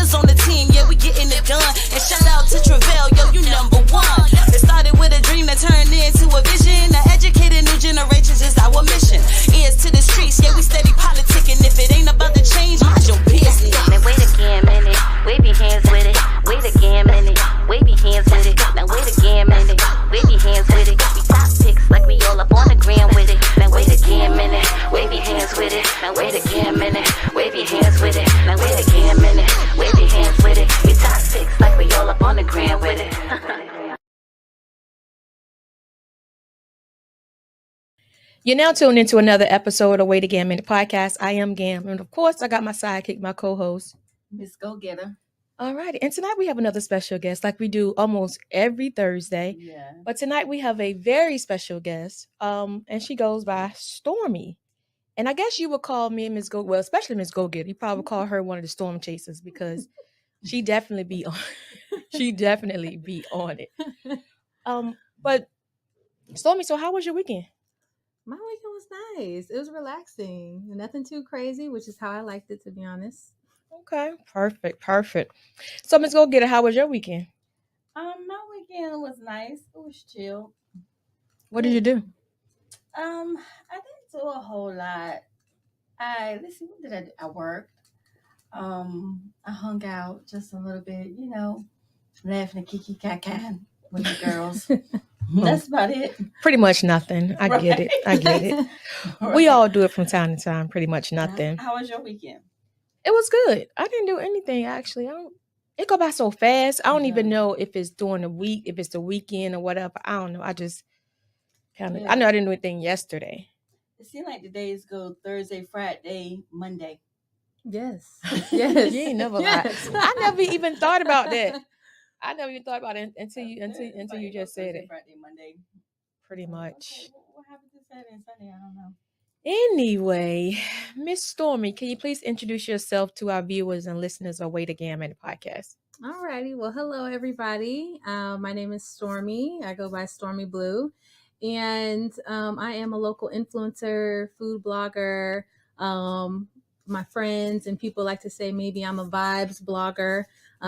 brothers on the team, yeah, we getting it done. And shout out to Travell, yo, you number one. It started with a dream that turned into a vision. To educate new generations is our mission. Ears to the streets, yeah, we steady politicking. If it ain't about to change, mind your business. Now wait again, minute. Wave your hands with it. Wait again, minute. Wave your hands with it. Now wait again, minute. Wave your hands with it. We top picks like we all up on the gram with it. Now wait again, minute. Wave your hands with it. Now wait again, minute. Wave your hands with it. Now wait again, minute. Wave your hands with it. We top picks like we all up on the gram with it. You're now tuned into another episode of Wait Again Minute Podcast. I am Gam, and of course, I got my sidekick, my co-host, Miss Gogetta. All righty, and tonight we have another special guest, like we do almost every Thursday. Yeah. But tonight we have a very special guest, and she goes by Stormy. And I guess you would call me and Miss Go, well, especially Miss Go-Getter. You probably call her one of the storm chasers because she definitely be on. She definitely be on it. But Stormy, so how was your weekend? My weekend was nice. It was relaxing. Nothing too crazy, which is how I liked it, to be honest. Okay, perfect. So, Miss Go-Getter, how was your weekend? My weekend was nice. It was chill. What did you do? I didn't do a whole lot. Let's see, what did I do? I worked. I hung out just a little bit, laughing and kiki kakan with the girls. That's about it. Pretty much nothing. I Right. get it. Right. We all do it from time to time. Pretty much nothing. How was your weekend? It was good. I didn't do anything actually. It go by so fast. I don't even know if it's during the week, if it's the weekend or whatever. I don't know. I just kind of. Yeah. I know I didn't do anything yesterday. It seemed like the days go Thursday, Friday, Monday. Yes. You ain't never lied. I never even thought about that. I never even thought about it until you just said Thursday, it. Friday, Monday. Pretty much. Okay, what happened to Saturday and Sunday? I don't know. Anyway, Miss Stormy, can you please introduce yourself to our viewers and listeners of Wait Again Minute Podcast? Alrighty. Well, hello, everybody. My name is Stormy. I go by Stormy Blue. And I am a local influencer, food blogger. My friends and people like to say maybe I'm a vibes blogger.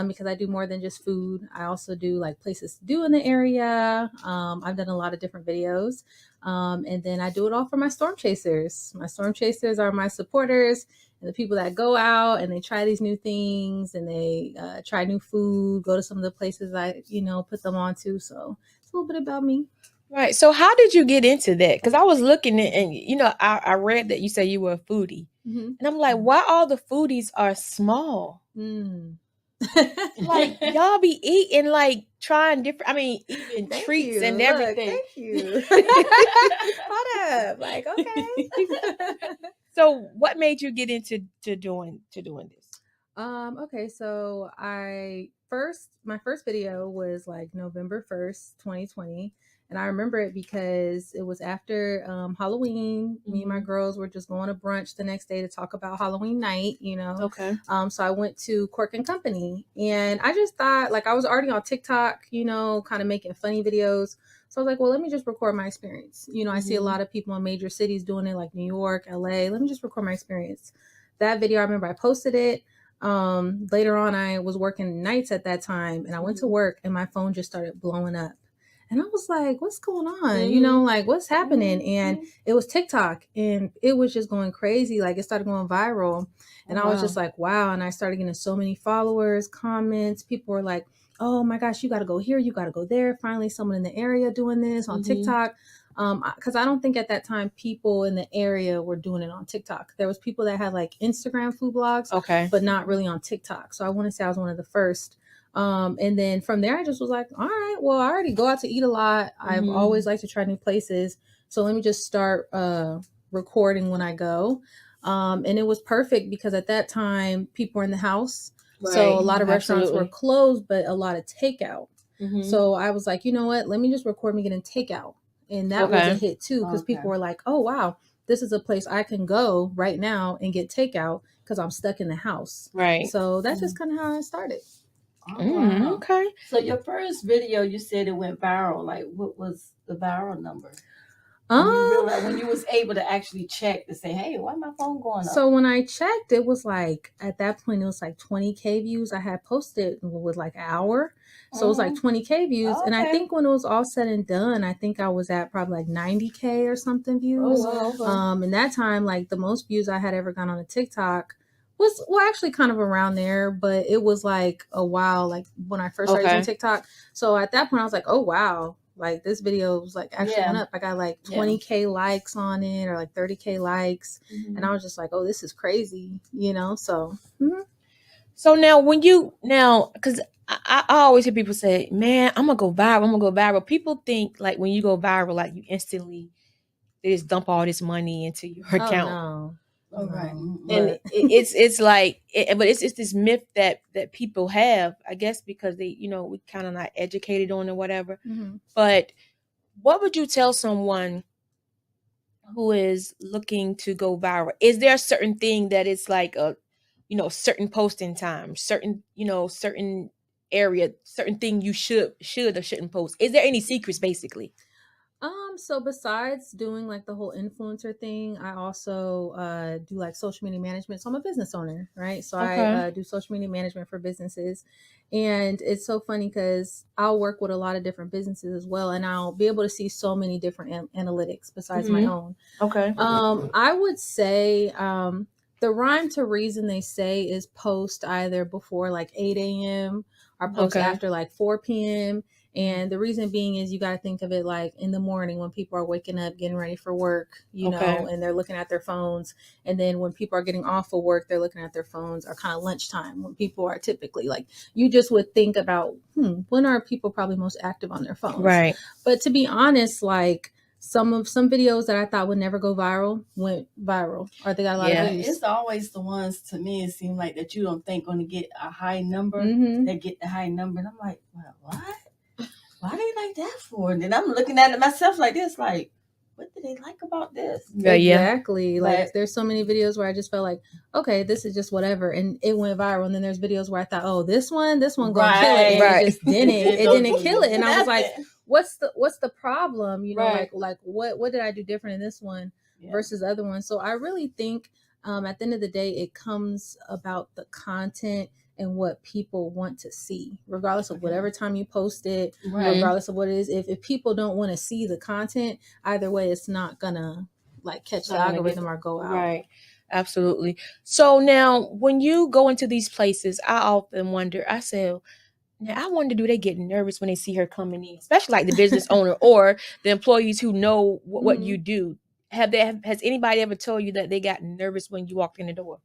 Because I do more than just food. I also do like places to do in the area. I've done a lot of different videos. And then I do it all for my storm chasers. My storm chasers are my supporters and the people that go out and they try these new things and they try new food, go to some of the places I, put them on to. So it's a little bit about me. Right. So how did you get into that? Because I was looking at, and I read that you say you were a foodie. Mm-hmm. And I'm like, why all the foodies are small? Like y'all be eating, like trying different, eating Thank treats you. and Look, everything. thank you. Hold up. Like, okay. So what made you get into doing this? Okay, so my first video was like November 1st, 2020. And I remember it because it was after Halloween. Me and my girls were just going to brunch the next day to talk about Halloween night, Okay. So I went to Cork and Company. And I just thought, like, I was already on TikTok, kind of making funny videos. So I was like, well, let me just record my experience. I see a lot of people in major cities doing it, like New York, LA. Let me just record my experience. That video, I remember I posted it. Later on, I was working nights at that time. And I went to work and my phone just started blowing up. And I was like, what's going on? Like, what's happening? And it was TikTok and it was just going crazy. Like, it started going viral. And I was just like, wow. And I started getting so many followers, comments. People were like, oh my gosh, you got to go here. You got to go there. Finally, someone in the area doing this on TikTok. Because I don't think at that time people in the area were doing it on TikTok. There was people that had like Instagram food blogs, Okay. but not really on TikTok. So I want to say I was one of the first. And then from there, I just was like, all right, well, I already go out to eat a lot. I've always liked to try new places. So let me just start recording when I go. And it was perfect because at that time, people were in the house. Right. So a lot of restaurants were closed, but a lot of takeout. So I was like, you know what? Let me just record me getting takeout. And that was a hit too, because people were like, oh, wow, this is a place I can go right now and get takeout because I'm stuck in the house. Right. So that's just kind of how I started. Oh, wow. Okay. So your first video, you said it went viral. Like, what was the viral number? When you realize, when you was able to actually check to say, hey, why my phone going up? So when I checked, it was like, at that point, it was like 20K views. I had posted with like an hour. So it was like 20K views. Oh, And I okay. think when it was all said and done, I think I was at probably like 90K or something views. Oh, wow. And that time, like the most views I had ever gotten on a TikTok was, well, actually kind of around there, but it was like a while, like when I first started using TikTok. So at that point, I was like, oh, wow. Like this video was like actually went up. I got like 20K likes on it, or like 30K likes. And I was just like, oh, this is crazy, you know? So, So now because I always hear people say, man, I'm going to go viral. People think like when you go viral, like you instantly, they just dump all this money into your account. No. Oh, right. And it's like, but it's this myth that people have, I guess, because they, we kind of not educated on or whatever. But what would you tell someone who is looking to go viral? Is there a certain thing that it's like a, certain posting time, certain area, certain thing you should or shouldn't post? Is there any secrets, basically? So besides doing like the whole influencer thing, I also do like social media management. So I'm a business owner, right? So I do social media management for businesses. And it's so funny because I'll work with a lot of different businesses as well. And I'll be able to see so many different analytics besides my own. Okay. I would say the rhyme to reason they say is post either before like 8 a.m. or post after like 4 p.m. And the reason being is you got to think of it like in the morning when people are waking up, getting ready for work, you know, and they're looking at their phones. And then when people are getting off of work, they're looking at their phones, or kind of lunchtime when people are typically like, you just would think about, when are people probably most active on their phones? Right. But to be honest, like some videos that I thought would never go viral went viral, or they got a lot of views. It's always the ones, to me, it seems like that you don't think going to get a high number. They get the high number. And I'm like, well, what? Why they like that for? And then I'm looking at it myself like this, like, what do they like about this? Exactly. Like there's so many videos where I just felt like, okay, this is just whatever, and it went viral. And then there's videos where I thought, oh, this one gonna kill it, and it just didn't. It didn't kill it, and I was like, what's the problem? You know, like what did I do different in this one versus the other one? So I really think at the end of the day, it comes about the content and what people want to see, regardless of whatever time you post it, regardless of what it is. If people don't want to see the content, either way, it's not gonna like catch the algorithm or go out. Right. Absolutely. So now when you go into these places, I often wonder, now I wonder, do they get nervous when they see her coming in, especially like the business owner or the employees who know what you do? Has anybody ever told you that they got nervous when you walked in the door?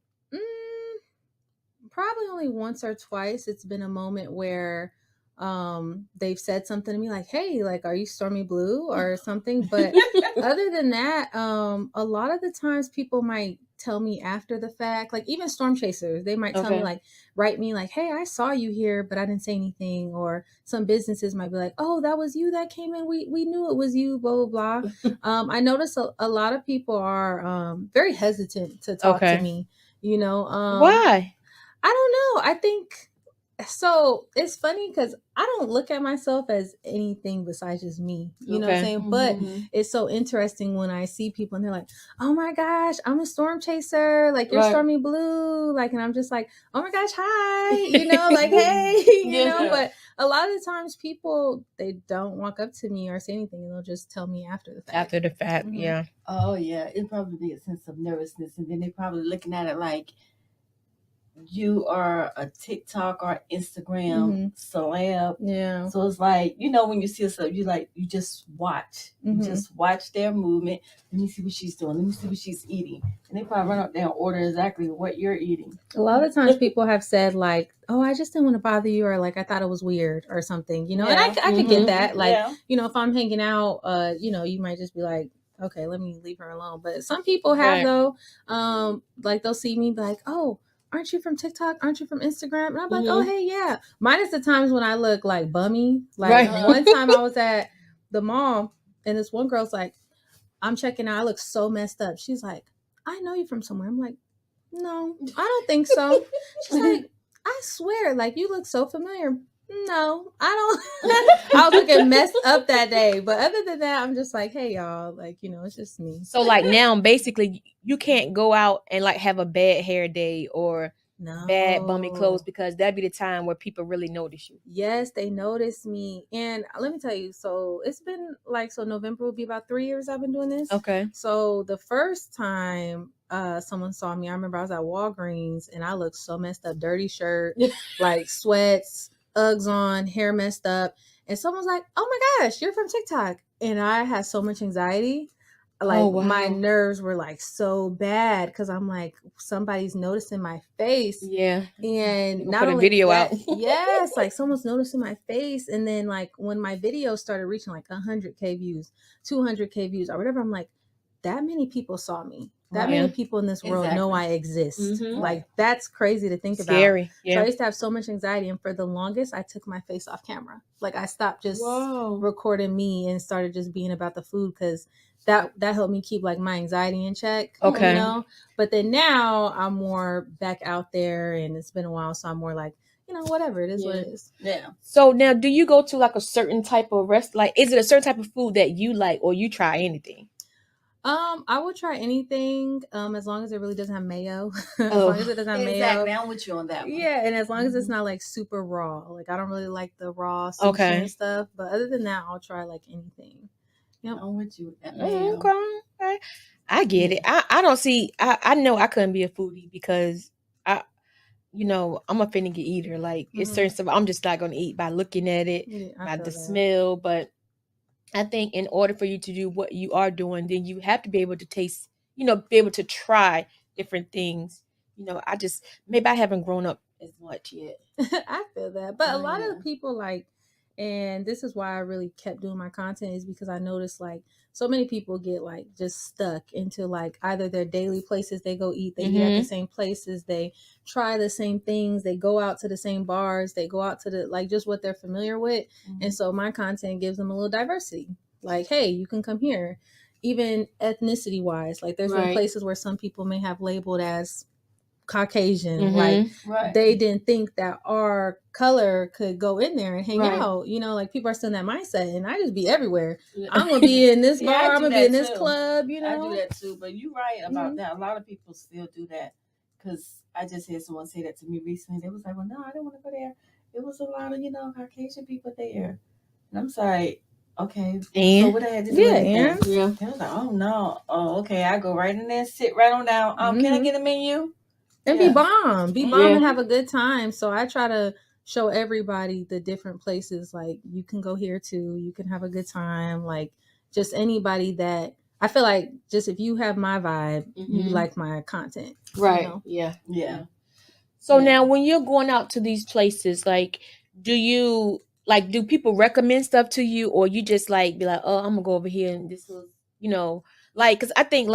Probably only once or twice. It's been a moment where they've said something to me like, hey, like, are you Stormy Blue or something? But other than that, a lot of the times people might tell me after the fact, like even storm chasers, they might tell me like, write me like, hey, I saw you here, but I didn't say anything. Or some businesses might be like, oh, that was you that came in. We knew it was you, blah, blah, blah. I notice a lot of people are very hesitant to talk to me, you know. Why? I don't know. I think so. It's funny because I don't look at myself as anything besides just me. You know what I'm saying? But it's so interesting when I see people and they're like, oh my gosh, I'm a storm chaser. Like, you're Stormy Blue. Like, and I'm just like, oh my gosh, hi. You know, like, hey, you know. But a lot of the times people, they don't walk up to me or say anything. They'll just tell me after the fact. After the fact, yeah. Oh, yeah. It'd probably be a sense of nervousness. And then they're probably looking at it like, you are a TikTok or Instagram celeb. Yeah. So it's like, you know, when you see a celeb, you just watch. You just watch their movement. Let me see what she's doing. Let me see what she's eating. And they probably run up there and order exactly what you're eating. A lot of times people have said like, oh, I just didn't want to bother you, or like, I thought it was weird or something, you know, and I could get that. Like, you know, if I'm hanging out, you know, you might just be like, okay, let me leave her alone. But some people have though, like they'll see me like, oh, aren't you from TikTok? Aren't you from Instagram? And I'm like, oh, hey, yeah. Minus the times when I look like bummy. Like one time I was at the mall and this one girl's like, I'm checking out. I look so messed up. She's like, I know you from somewhere. I'm like, no, I don't think so. She's like, I swear, like, you look so familiar. No, I don't. I was looking messed up that day, but other than that, I'm just like, hey y'all, like it's just me. So like now, basically, you can't go out and like have a bad hair day or bad bummy clothes No. because that'd be the time where people really notice you. Yes, they noticed me. And let me tell you, so it's been like, so November will be about 3 years I've been doing this. Okay. So the first time someone saw me, I remember I was at Walgreens and I looked so messed up, dirty shirt, like sweats, Uggs on, hair messed up. And someone was like, oh my gosh, you're from TikTok. And I had so much anxiety. Like Oh, wow. my nerves were like so bad because I'm like, somebody's noticing my face. Yeah. And You gonna not put a only video that, out. yes, like someone's noticing my face. And then like when my video started reaching like 100K views, 200K views or whatever, I'm like, that many people saw me. That Right. many people in this world know Exactly. I exist. Mhm. Like that's crazy to think about. Scary. So I Yeah. used to have so much anxiety, and for the longest, I took my face off camera. Like I stopped just Whoa. recording me and started just being about the food because that helped me keep like my anxiety in check. Okay. You know. But then now I'm more back out there, and it's been a while, so I'm more like, whatever it is, what it is. Yeah. So now, do you go to like a certain type of like, is it a certain type of food that you like, or you try anything? I would try anything, as long as it really doesn't have mayo. As Oh. long as it doesn't have Exactly. mayo. I'm with you on that one. Yeah, and as long as it's Mhm. not like super raw. Like I don't really like the raw sushi Okay. and stuff. But other than that, I'll try like anything. Yep. I'm with you with that. Oh, Ma'am. okay. I get it. I don't see. I know I couldn't be a foodie because I'm a finicky eater. Like it's certain stuff I'm just not gonna eat by looking at it, Yeah, I by feel the that. smell. But I think in order for you to do what you are doing, then you have to be able to taste, be able to try different things. Maybe I haven't grown up as much yet. I feel that. But a Oh, lot yeah. of people like, and this is why I really kept doing my content, is because I noticed like so many people get like just stuck into like either their daily places they go eat, they eat at the same places, they try the same things, they go out to the same bars, they go out to the like just what they're familiar with. Mhm. And so my content gives them a little diversity. Like, hey, you can come here. Even ethnicity wise, like there's been Right. places where some people may have labeled as Caucasian, Mhm. like Right. they didn't think that our color could go in there and hang Right. out. Like people are still in that mindset, and I just be everywhere. I'm gonna be in this Yeah, I bar, I'm do gonna be that in this too. club. I do that too, but you're right about Mhm. that. A lot of people still do that because I just had someone say that to me recently. They was like, "Well, no, I didn't want to go there. It was a lot of Caucasian people there," and I'm sorry. Okay, so And what I had to do? Yeah, anything? and yeah. They was like, "Oh no, oh okay." I go right in there, sit right on down. Can I Mhm. get a menu? and Yeah. be bomb Yeah. and have a good time. So I try to show everybody the different places. Like you can go here too. You can have a good time. Like just anybody that I feel like just if you have my vibe, you Mhm. like my content. Right. Yeah. Yeah. So Yeah. now when you're going out to these places, like, do people recommend stuff to you, or you just like be like, oh, I'm gonna go over here and this was, like, because I think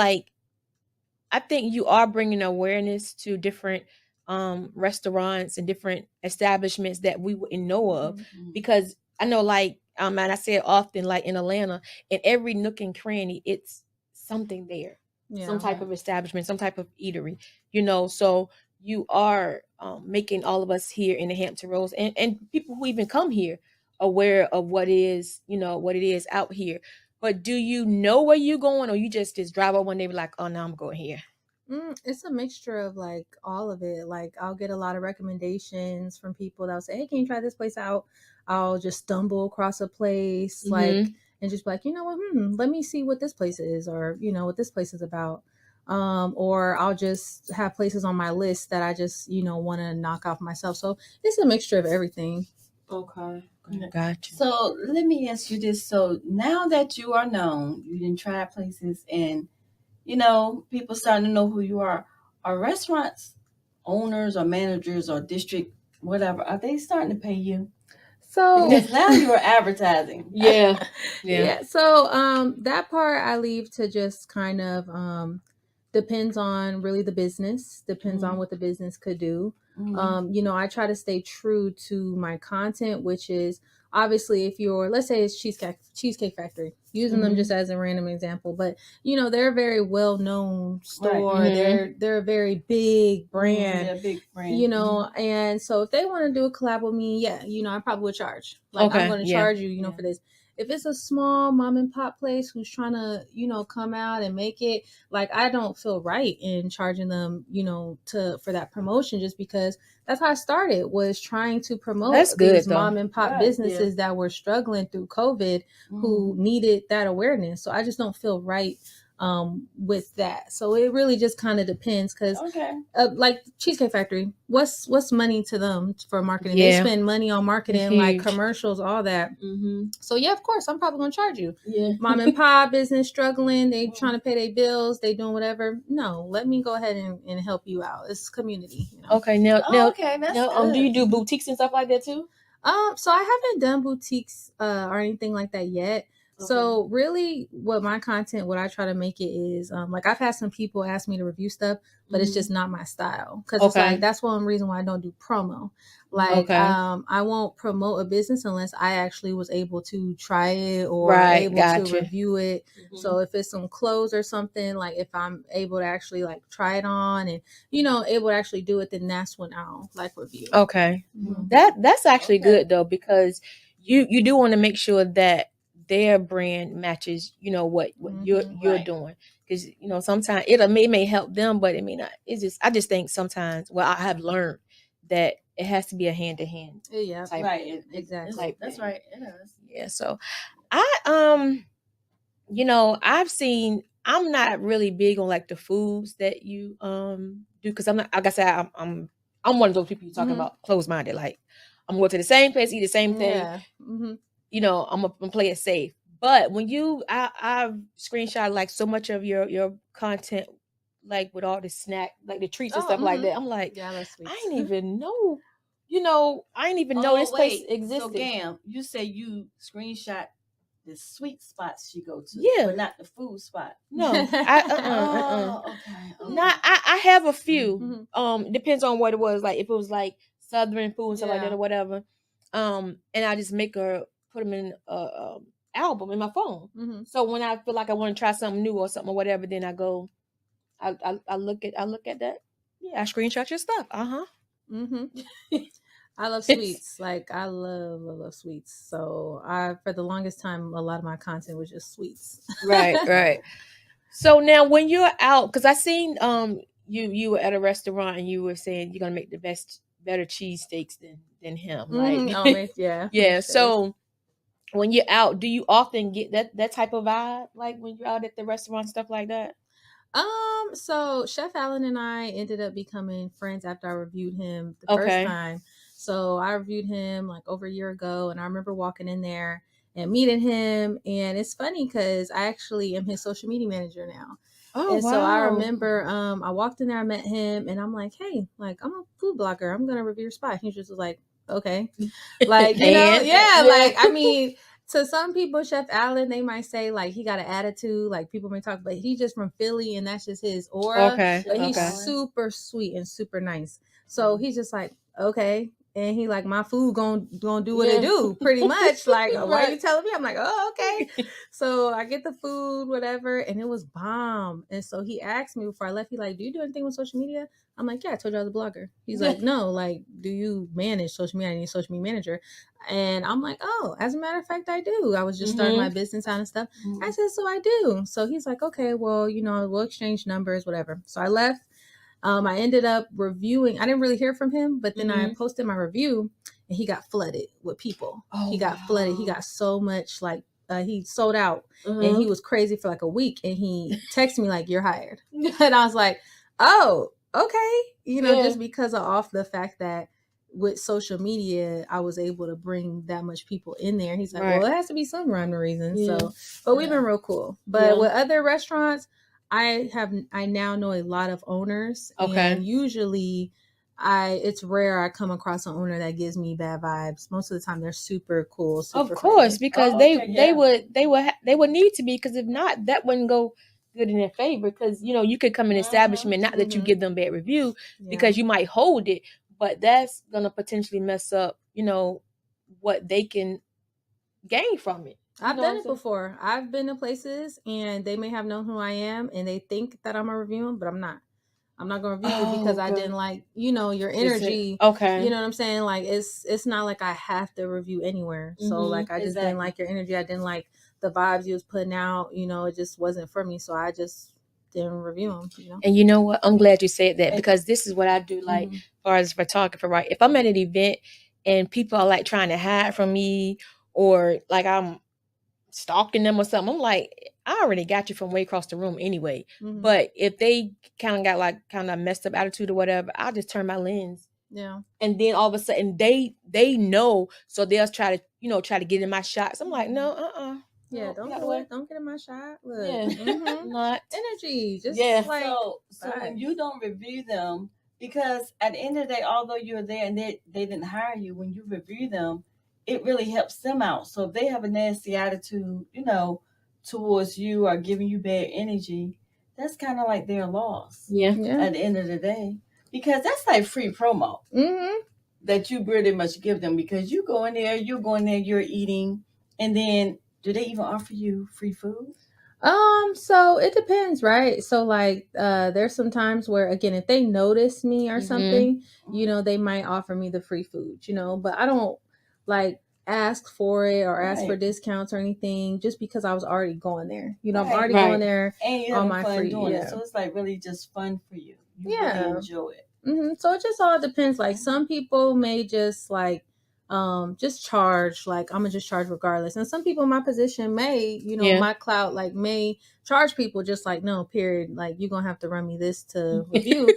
you are bringing awareness to different restaurants and different establishments that we wouldn't know of, Mhm. because I know, like, and I say it often, like in Atlanta, in every nook and cranny, it's something there, some type of establishment, some type of eatery, so you are making all of us here in the Hampton Roads and people who even come here aware of what is out here. But do you know where you're going, or you just drive over one day and be like, oh, no, I'm going here? It's a mixture of like all of it. Like I'll get a lot of recommendations from people that'll say, hey, can you try this place out? I'll just stumble across a place like and just be like, you know what, let me see what this place is, or what this place is about. Or I'll just have places on my list that I just want to knock off myself. So it's a mixture of everything. Okay. Gotcha. So let me ask you this. So now that you are known, you didn't try places and people starting to know who you are restaurants owners or managers or district whatever, are they starting to pay you? So Because now you are advertising. Yeah. So that part I leave to just kind of depends on really the business, depends on what the business could do. You know, I try to stay true to my content, which is obviously if you're, let's say it's Cheesecake Factory, using them just as a random example, but you know, they're a very well-known store. Right. They're a very big brand. Yeah, big brand. You know, and so if they want to do a collab with me, yeah, you know, I probably would charge. Like, I'm going to charge you, you know, for this. If it's a small mom and pop place who's trying to, you know, come out and make it, like, I don't feel right in charging them, you know, for that promotion, just because that's how I started, was trying to promote these mom and pop businesses that were struggling through COVID, who needed that awareness. So I just don't feel right with that. So it really just kind of depends, because like Cheesecake Factory, what's money to them for marketing? They spend money on marketing, like commercials, all that. So yeah, of course I'm probably gonna charge you. Mom and pop business struggling, they trying to pay their bills, they doing whatever. No, let me go ahead and help you out. It's community, you know? Do you do boutiques and stuff like that too? So I haven't done boutiques or anything like that yet. So really what my content, what I try to make it is, like, I've had some people ask me to review stuff, but it's just not my style. Cause it's like, that's one reason why I don't do promo. Like, I won't promote a business unless I actually was able to try it or able to review it. So if it's some clothes or something, like if I'm able to actually like try it on and, you know, able to actually do it, then that's when I'll like review. That's actually good though, because you do want to make sure that their brand matches, you know, what you're doing, because you know sometimes it may help them, but it may not. It's just, I just think sometimes, well, I have learned that it has to be a hand to hand. Exactly. That's right. It is. Yeah. So I you know, I've seen, I'm not really big on like the foods that you do, because I'm not, like I said, I'm one of those people you're talking about, closed minded. Like, I'm going to the same place, eat the same thing. You know, I'm gonna play it safe. But when I've screenshot like so much of your content, like with all the snack, like the treats and stuff like that. I'm like, I didn't even know, you know, I didn't even know this place existed. So Gam, you say you screenshot the sweet spots she go to, but not the food spot. No, I have a few. Depends on what it was. Like if it was like Southern food and stuff like that or whatever. And I just put them in a album in my phone. So when I feel like I want to try something new or something or whatever, then I go, I look at that. Yeah, I screenshot your stuff. I love sweets. Like, I love sweets. So for the longest time, a lot of my content was just sweets. Right. So now when you're out, because I seen you were at a restaurant and you were saying you're gonna make better cheesesteaks than him. Like, yeah. So when you're out, do you often get that type of vibe, like when you're out at the restaurant, stuff like that? So Chef Allen and I ended up becoming friends after I reviewed him the first time. So I reviewed him like over a year ago, and I remember walking in there and meeting him. And it's funny because I actually am his social media manager now. So I remember I walked in there, I met him, and I'm like, hey, like, I'm a food blogger, I'm gonna review your spot. He just was like, okay. Like, you know, like, I mean, to some people, Chef Allen, they might say like he got an attitude, like people may talk, but he's just from Philly and that's just his aura. But he's super sweet and super nice. So he's just like, okay. And he like, my food gonna do what it do, pretty much. Like, why are you telling me? I'm like, oh, okay. So I get the food, whatever, and it was bomb. And so he asked me before I left, he like, do you do anything with social media? I'm like, yeah, I told you I was a blogger. He's like, no, like, do you manage social media? I need a social media manager. And I'm like, oh, as a matter of fact, I do. I was just starting my business out and stuff. I said, so I do. So he's like, okay, well, you know, we'll exchange numbers, whatever. So I left. I ended up reviewing. I didn't really hear from him, but then I posted my review and he got flooded with people. He got flooded. He got so much, like, he sold out and he was crazy for like a week. And he texted me like, you're hired. And I was like, oh, okay. You know, just because off the fact that with social media, I was able to bring that much people in there. He's like, well, it has to be some rhyme or reason. So, but we've been real cool. But with other restaurants, I now know a lot of owners, and usually it's rare I come across an owner that gives me bad vibes. Most of the time they're super cool. Super of course, funny. because they would need to be, because if not, that wouldn't go good in their favor. Because, you know, you could come in an establishment, not that you give them bad review, because you might hold it, but that's gonna potentially mess up, what they can gain from it. I've done it before. I've been to places and they may have known who I am and they think that I'm gonna review them, but I'm not. I'm not gonna review you because I didn't like, your energy. Okay. You know what I'm saying? Like it's not like I have to review anywhere. So like I just didn't like your energy. I didn't like the vibes you was putting out. It just wasn't for me. So I just didn't review them. And you know what? I'm glad you said that because this is what I do. Like, as far as photographer, right? If I'm at an event and people are like trying to hide from me, or like I'm stalking them or something, I'm like, I already got you from way across the room anyway. But if they kind of got like kind of messed up attitude or whatever, I'll just turn my lens. Yeah. And then all of a sudden they know, so they'll try to get in my shots. I'm like, no, yeah, don't get in my shot. Look, not energy. Just like so when you don't review them, because at the end of the day, although you're there and they didn't hire you, when you review them, it really helps them out. So if they have a nasty attitude, towards you or giving you bad energy, that's kind of like their loss. Yeah. At the end of the day, because that's like free promo that you pretty much give them, because you're going there, you're eating, and then do they even offer you free food? So it depends, right? So like there's some times where, again, if they notice me or something, they might offer me the free food, but I don't like ask for it or ask for discounts or anything just because I was already going there. I'm already going there and you're on having my fun free doing it. So it's like really just fun for you. You really enjoy it. So it just all depends. Like some people may just like just charge, like I'm gonna just charge regardless, and some people in my position may my clout like may charge people just like, no, period, like you're gonna have to run me this to review.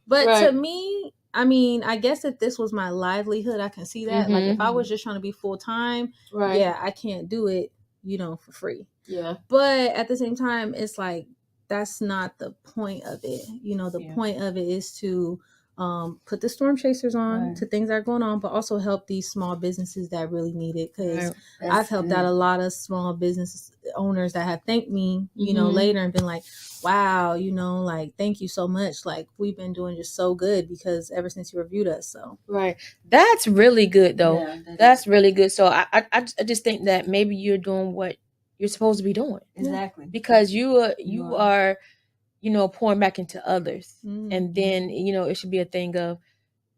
But to me, I mean, I guess if this was my livelihood, I can see that. Like if I was just trying to be full time, I can't do it for free. But at the same time, it's like that's not the point of it. The point of it is to put the storm chasers on to things that are going on, but also help these small businesses that really need it. Because I've helped out a lot of small business owners that have thanked me, later and been like, wow, like, thank you so much. Like, we've been doing just so good because ever since you reviewed us. So that's really good though. That's really good. So I just think that maybe you're doing what you're supposed to be doing. Exactly. Because you are pouring back into others. And then, it should be a thing of,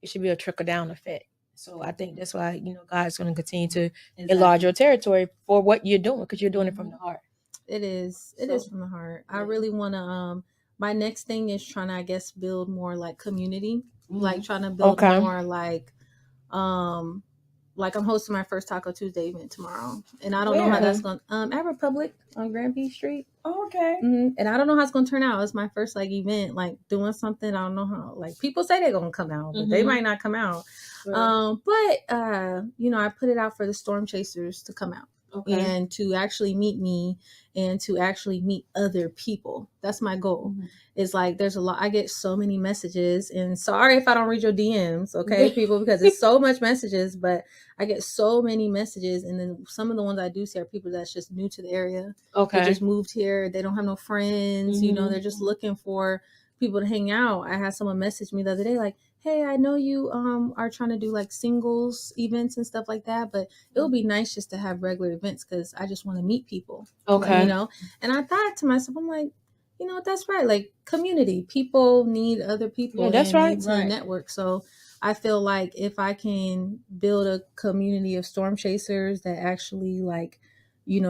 it should be a trickle down effect. So I think that's why, God's going to continue to enlarge your territory for what you're doing, because you're doing it from the heart. It is. It is from the heart. I really want to, my next thing is trying to, I guess, build more like community, like trying to build more like I'm hosting my first Taco Tuesday event tomorrow, and I don't know how that's going. At Republic on Grand Beach Street. Oh, okay. And I don't know how it's going to turn out. It's my first like event, like doing something. I don't know how. Like people say they're going to come out, but they might not come out. But I put it out for the storm chasers to come out. And to actually meet me and to actually meet other people. That's my goal. It's like there's a lot. I get so many messages, and sorry if I don't read your DMs, okay, people, because it's so much messages, but I get so many messages, and then some of the ones I do see are people that's just new to the area. They just moved here. They don't have no friends. They're just looking for people to hang out. I had someone message me the other day like, hey, I know you are trying to do like singles events and stuff like that, but it would be nice just to have regular events because I just want to meet people. And I thought to myself, I'm like, that's right. Like community, people need other people. Yeah, that's right. Need to network. So I feel like if I can build a community of storm chasers that actually like,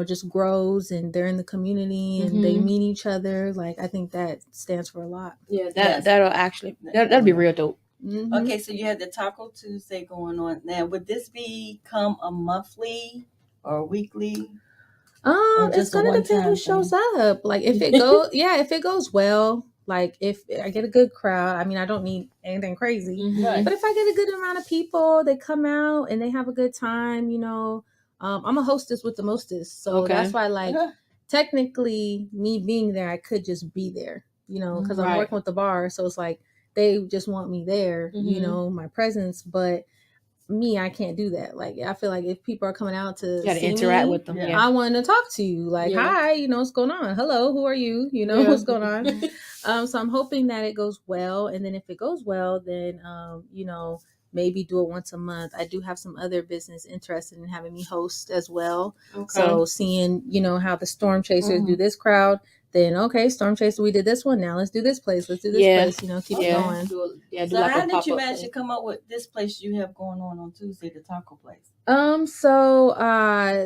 just grows and they're in the community and they meet each other, like I think that stands for a lot. Yeah, that'll be real dope. Okay, so you have the Taco Tuesday going on now. Would this become a monthly or weekly? It's gonna depend who shows up. Like if it goes, if it goes well, like if I get a good crowd. I mean, I don't need anything crazy, but if I get a good amount of people, they come out and they have a good time. I'm a hostess with the mostest, so that's why like technically me being there, I could just be there. Because I'm working with the bar, so it's like they just want me there. My presence, but me, I can't do that. Like I feel like if people are coming out to gotta interact with them, I want to talk to you. Like, hi, what's going on? Hello, who are you? What's going on? So I'm hoping that it goes well, and then if it goes well, then maybe do it once a month. I do have some other business interested in having me host as well. Okay. So seeing, how the Storm Chasers do this crowd, then okay, Storm Chaser, we did this one. Now let's do this place. Let's do this place. Keep it going. Do So like how a did you pop-up manage thing. to come up with this place you have going on Tuesday, the taco place? So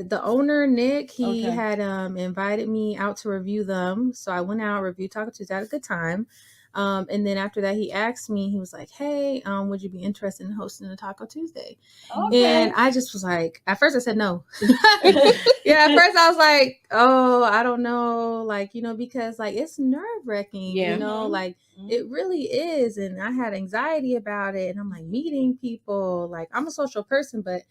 the owner, Nick, he Okay. had invited me out to review them. So I went out, reviewed Taco Tuesday, had a good time. And then after that, he asked me, he was like, hey, would you be interested in hosting a Taco Tuesday? Okay. And I just was like, at first I said no. Yeah, at first I was like, oh, I don't know. Like, because like it's nerve-wracking, Yeah. like it really is. And I had anxiety about it. And I'm like meeting people. Like I'm a social person, but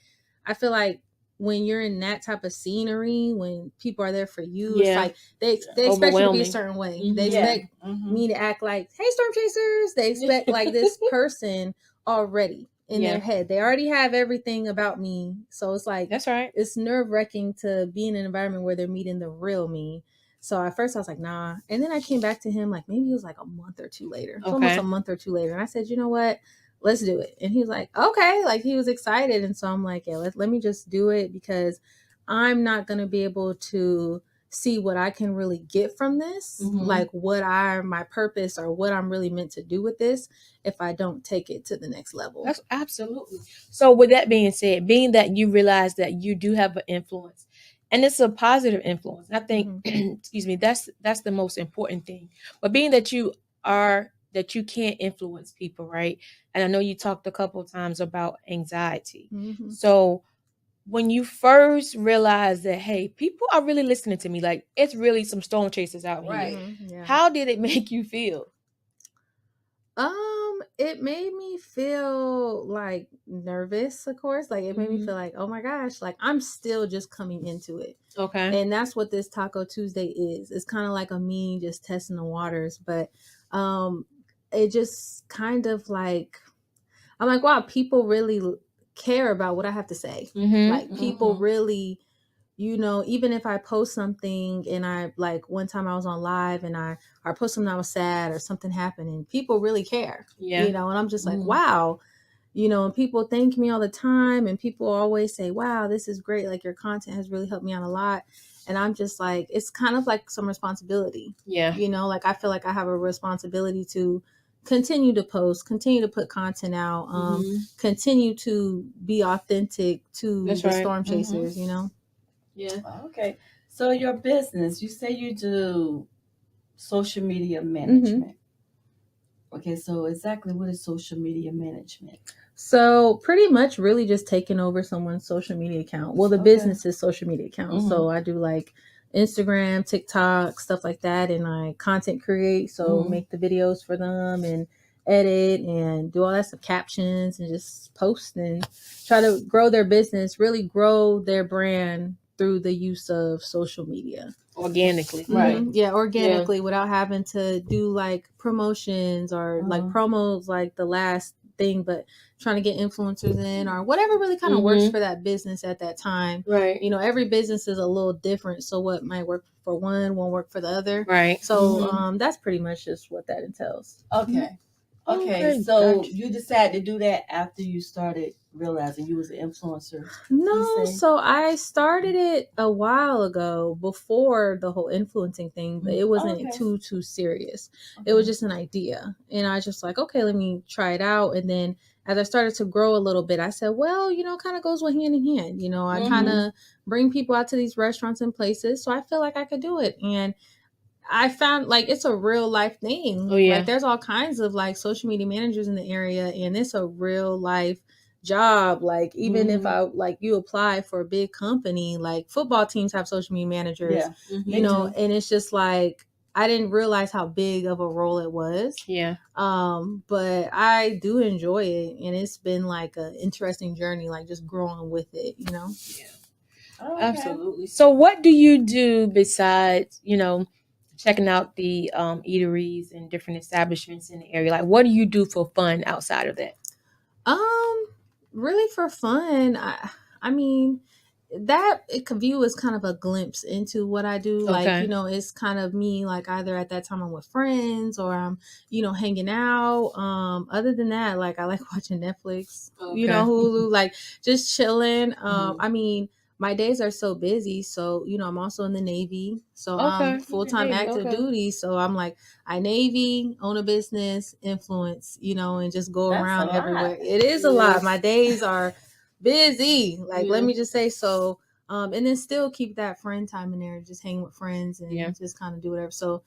I feel like when you're in that type of scenery, when people are there for you, it's like they expect you to be a Overwhelming. certain way. Mhm. They expect me to act like, hey, Storm Chasers. They expect like this person already in their head. They already have everything about me. So it's like, That's right. it's nerve-wracking to be in an environment where they're meeting the real me. So at first I was like, nah. And then I came back to him like maybe it was like a month or two later. It's almost a month or two later. And I said, you know what? Let's do it. And he was like, okay. Like he was excited. And so I'm like, yeah, let me just do it because I'm not going to be able to see what I can really get from this. Like my purpose or what I'm really meant to do with this if I don't take it to the next level. That's absolutely. So with that being said, being that you realize that you do have an influence and it's a positive influence, I think, excuse me, that's the most important thing. But being that you can't influence people, right? And I know you talked a couple of times about anxiety. So when you first realize that, hey, people are really listening to me, like it's really some storm chasers out here. How did it make you feel? It made me feel like nervous, of course. Like it made me feel like, oh my gosh, like I'm still just coming into it. Okay. And that's what this Taco Tuesday is. It's kind of like me just testing the waters, but it just kind of like, I'm like, wow, people really care about what I have to say. Like people really, even if I post something and I like one time I was on live and I post something I was sad or something happened and people really care, and I'm just like, wow, and people thank me all the time and people always say, wow, this is great. Like your content has really helped me out a lot. And I'm just like, it's kind of like some responsibility. Yeah. Like I feel like I have a responsibility to continue to post, continue to put content out, continue to be authentic to the Storm Chasers, Yeah. Okay. So your business, you say you do social media management. Okay, so exactly what is social media management? So pretty much really just taking over someone's social media account. Well, the business's social media account. So I do like Instagram, TikTok, stuff like that. And I content create. So make the videos for them and edit and do all that stuff, captions and just post and try to grow their business, really grow their brand through the use of social media. Organically. Right. Yeah, organically without having to do like promotions or like promos like the last thing, but trying to get influencers in or whatever really kind of works for that business at that time. Right. Every business is a little different. So what might work for one won't work for the other. Right. So that's pretty much just what that entails. Okay. Okay, so you decided to do that after you started realizing you was an influencer? No, so I started it a while ago before the whole influencing thing, but it wasn't too serious. It was just an idea. And I just like, okay, let me try it out. And then as I started to grow a little bit, I said, well, kind of goes hand in hand. I kind of bring people out to these restaurants and places. So I feel like I could do it. And I found like it's a real life thing. Oh, yeah. Like there's all kinds of like social media managers in the area and it's a real life job. Like even if I like you apply for a big company, like football teams have social media managers, and it's just like I didn't realize how big of a role it was. Yeah. But I do enjoy it and it's been like an interesting journey, like just growing with it, Yeah. Okay. Absolutely. So what do you do besides, checking out the eateries and different establishments in the area? Like what do you do for fun outside of that? Really for fun, I mean, that it could view as kind of a glimpse into what I do. Like, Okay. you know, it's kind of me, like either at that time I'm with friends or I'm, you know, hanging out. Other than that, like I like watching Netflix, you know, Okay. Hulu, like just chilling. Mhm. I mean, my days are so busy. So, you know, I'm also in the Navy. So I'm Okay. full-time Navy, active okay. duty. So I'm like, I Navy, own a business, influence, you know, and just go That's a around lot. everywhere. It is a lot. My days are busy. Like, let Yeah. me just say so. And then still keep that friend time in there, just hang with friends and Yeah. just kind of do whatever. So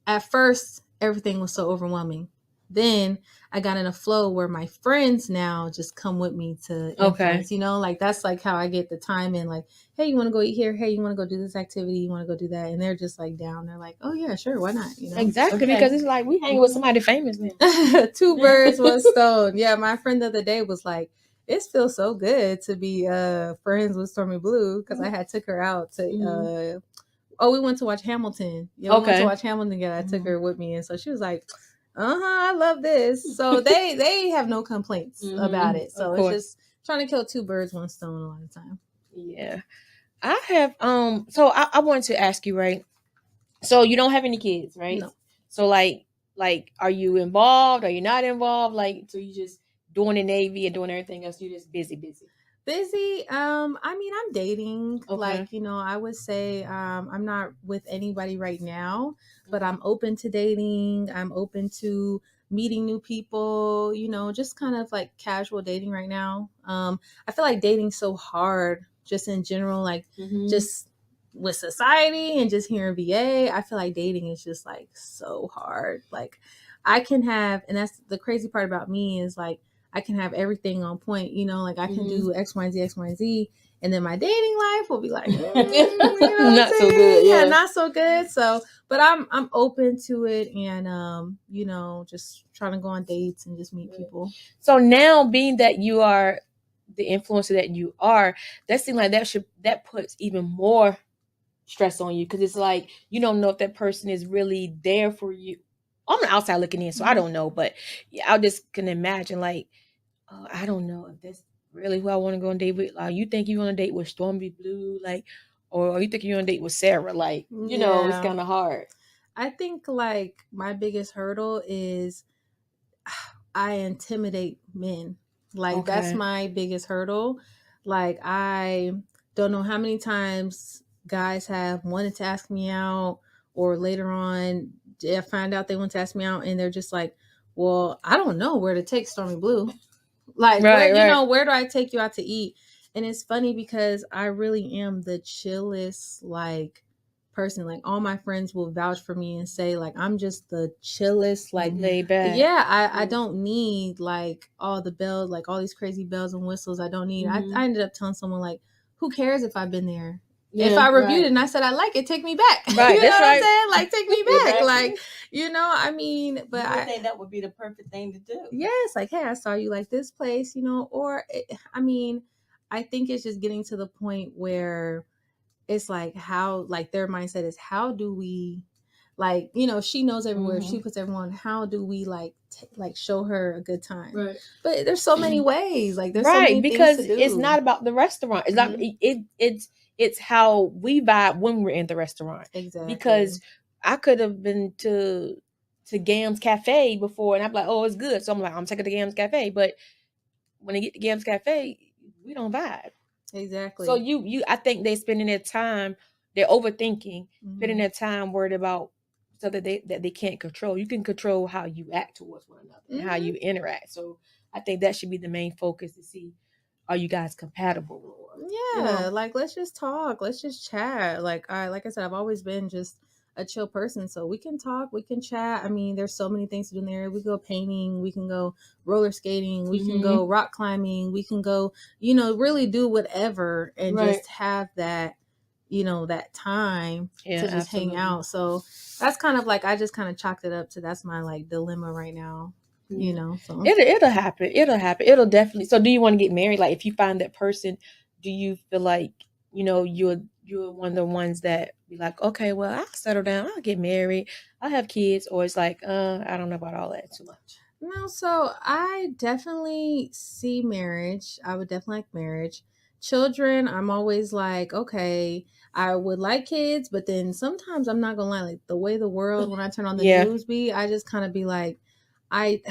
at first, everything was so overwhelming. Then I got in a flow where my friends now just come with me to Okay. influence, you know, like that's like how I get the time in, like, hey, you want to go eat here? Hey, you want to go do this activity? You want to go do that? And they're just like down. They're like, oh yeah, sure, why not? You know, Exactly, Okay. because it's like we hang with somebody famous now. two birds, one stone. Yeah, my friend the other day was like, it feels so good to be friends with Stormy Blue because I had took her out to we went to watch Hamilton. Yeah, we went to Okay. watch Hamilton together. I took her with me, and so she was like, I love this. So they have no complaints about it. So Of it's course. just trying to kill two birds, one stone a lot of time. Yeah. I have so I wanted to ask you, right? So you don't have any kids, right? No. So like are you involved? Are you not involved? Like so you just doing the Navy and doing everything else, you just busy. Busy. I mean, I'm dating. Okay. Like, you know, I would say I'm not with anybody right now, but I'm open to dating. I'm open to meeting new people, you know, just kind of like casual dating right now. I feel like dating's so hard just in general, like just with society and just here in VA. I feel like dating is just like so hard. Like I can have, and that's the crazy part about me is like I can have everything on point, you know, like I can do X, Y, and Z, X, Y, and Z. And then my dating life will be like, you know what Not I'm so saying? good, yeah. Not so good. So, but I'm open to it and, you know, just trying to go on dates and just meet people. So now being that you are the influencer that you are, that seems like that puts even more stress on you because it's like you don't know if that person is really there for you. I'm on the outside looking in, so I don't know, but yeah, I just can imagine like I don't know if that's really who I want to go on a date with. Like, you think you're on a date with Stormy Blue, like, or you think you're on a date with Sarah? Like, you know, it's kind of hard. I think like my biggest hurdle is I intimidate men. Like that's my biggest hurdle. Like I don't know how many times guys have wanted to ask me out or later on I find out they want to ask me out and they're just like, well, I don't know where to take Stormy Blue. Like where you know, where do I take you out to eat? And it's funny because I really am the chillest like person. Like all my friends will vouch for me and say like I'm just the chillest, like laid back. Yeah, I don't need like all the bells, like all these crazy bells and whistles. I don't need. I ended up telling someone like, who cares if I've been there? If I reviewed it and I said I like it, take me back. Right, you know that's what I'm right. saying? Like take me back. Like you know, I mean, but I think that would be the perfect thing to do. Yes, like hey, I saw you like this place, you know, or I mean, I think it's just getting to the point where it's like how like their mindset is how do we like you know she knows everywhere she puts everyone how do we like like show her a good time Right. But there's so many ways like there's right so many because things to do. it's not about the restaurant. It's not it's how we vibe when we're in the restaurant. Exactly. Because I could have been to Gam's Cafe before and I'm like, oh, it's good, so I'm like, I'm taking to Gam's Cafe, but when I get to Gam's Cafe we don't vibe. Exactly. So you I think they're spending their time, they're overthinking, spending their time worried about stuff that they can't control. You can control how you act towards one another and how you interact. So I think that should be the main focus to see, are you guys compatible? Or, yeah, like let's just talk, let's just chat. Like I said, I've always been just a chill person, so we can talk, we can chat. I mean, there's so many things to do in there. We go painting, we can go roller skating, we can go rock climbing, we can go, you know, really do whatever and just have that, you know, that time to just hang out. So that's kind of like I just kind of chalked it up to that's my like dilemma right now. You know, so it'll happen. It'll definitely. So do you want to get married? Like if you find that person, do you feel like, you know, you're one of the ones that be like, okay, well, I'll settle down, I'll get married, I'll have kids, or it's like, I don't know about all that too much. No, so I definitely see marriage. I would definitely like marriage. children, I'm always like, okay, I would like kids, but then sometimes I'm not gonna lie, like the way the world when I turn on the Yeah. news be, I just kind of be like, I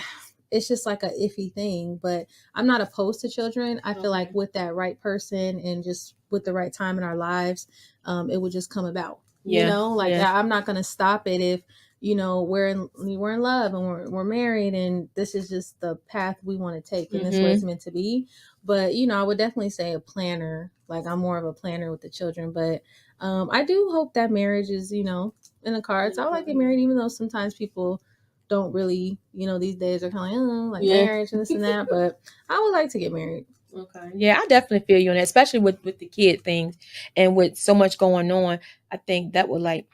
it's just like a iffy thing. But I'm not opposed to children. I feel like with that right person and just with the right time in our lives, it would just come about. You Yeah, know, like yeah. I'm not gonna stop it if we're in love and we're married and this is just the path we want to take and this is what it's meant to be. But I would definitely say a planner. Like I'm more of a planner with the children, but I do hope that marriage is in the cards. I would like to get married, even though sometimes people don't really these days are kind of like Yeah. marriage and this and that. But I would like to get married. Okay. Yeah, I definitely feel you on that, especially with the kid things and with so much going on. I think that would like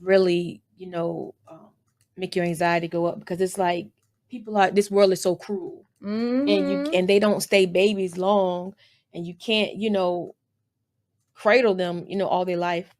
really, make your anxiety go up because it's like this world is so cruel, Mm-hmm. and they don't stay babies long, and you can't, cradle them, all their life,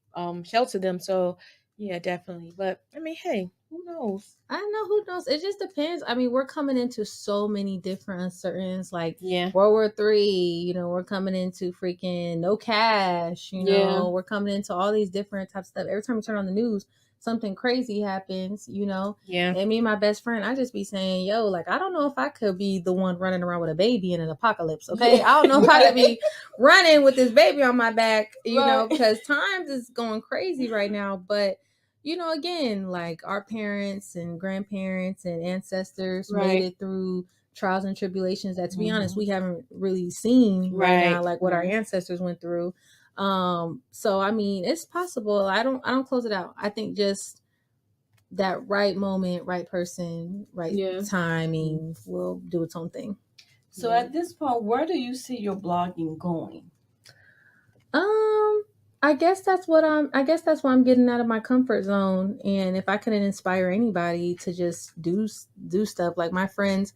shelter them. So yeah, definitely. But I mean, hey, who knows? I know, who knows? It just depends. I mean, we're coming into so many different uncertainties, like Yeah. World War III. We're coming into freaking no cash. Yeah. We're coming into all these different types of stuff. Every time you turn on the news, something crazy happens. Yeah. And me and my best friend, I just be saying, yo, like I don't know if I could be the one running around with a baby in an apocalypse. Okay, I don't know if I could be running with this baby on my back. Because times is going crazy right now, but. Again, like our parents and grandparents and ancestors made it through trials and tribulations that, to be honest, we haven't really seen right now, like what our ancestors went through. So I mean, it's possible. I don't close it out. I think just that right moment, right person, right timing will do its own thing. So at this point, where do you see your blogging going? I guess that's what I'm getting out of my comfort zone. And if I couldn't inspire anybody to just do stuff, like my friends,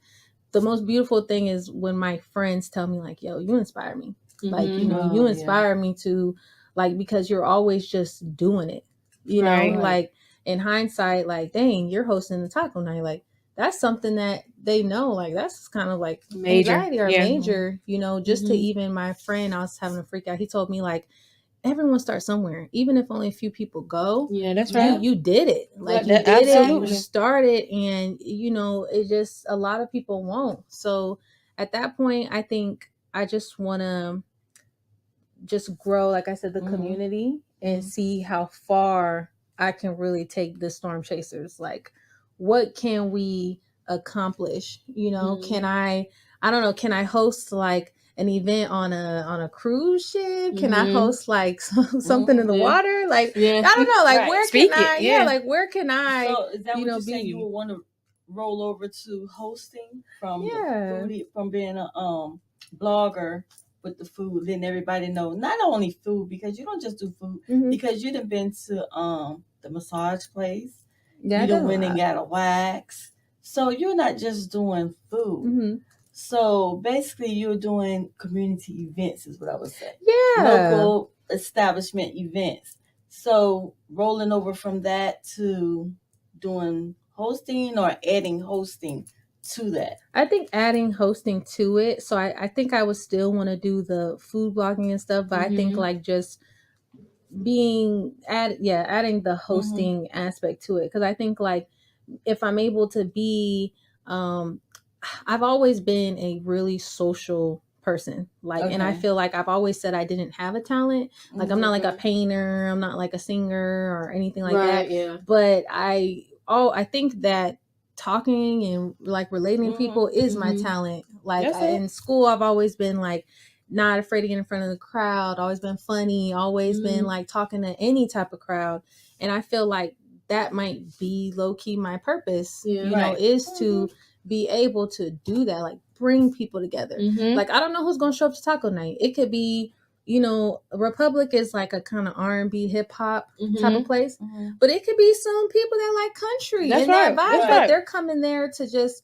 the most beautiful thing is when my friends tell me like, yo, you inspire me. Like, you inspire me to, like, because you're always just doing it, like in hindsight, like, dang, you're hosting the taco night. Like, that's something that they know, like, that's kind of like Major. anxiety or major, just to even my friend, I was having a freak out. He told me like, everyone starts somewhere, even if only a few people go. Yeah, that's right. You did it. Like you did absolutely. it. You started, and it just, a lot of people won't. So at that point, I think I just want to just grow, like I said, the community and see how far I can really take the Storm Chasers. Like, what can we accomplish? Can I don't know, can I host like an event on a cruise ship? Can I host like something in the water? Like, I don't know, like where can I like where can I So is that what you're be? saying? You would want to roll over to hosting from the foodie, from being a blogger with the food, letting everybody know not only food, because you don't just do food, because you done been to the massage place, you done went and got a wax, so you're not just doing food. So basically you're doing community events is what I would say. Local establishment events. So rolling over from that to doing hosting, or adding hosting to that? I think adding hosting to it. So I think I would still want to do the food blogging and stuff, but I think like just adding the hosting aspect to it. Because I think like if I'm able to be, I've always been a really social person, like, and I feel like I've always said I didn't have a talent. Like I'm not like a painter, I'm not like a singer or anything like that. Yeah. But I think that talking and like relating to people is my talent. Like in school, I've always been like not afraid to get in front of the crowd, always been funny, always been like talking to any type of crowd. And I feel like that might be low key my purpose, is to be able to do that, like bring people together. Like, I don't know who's going to show up to taco night. It could be, Republic is like a kind of R&B hip hop type of place, but it could be some people that like country that vibe, but they're coming there to just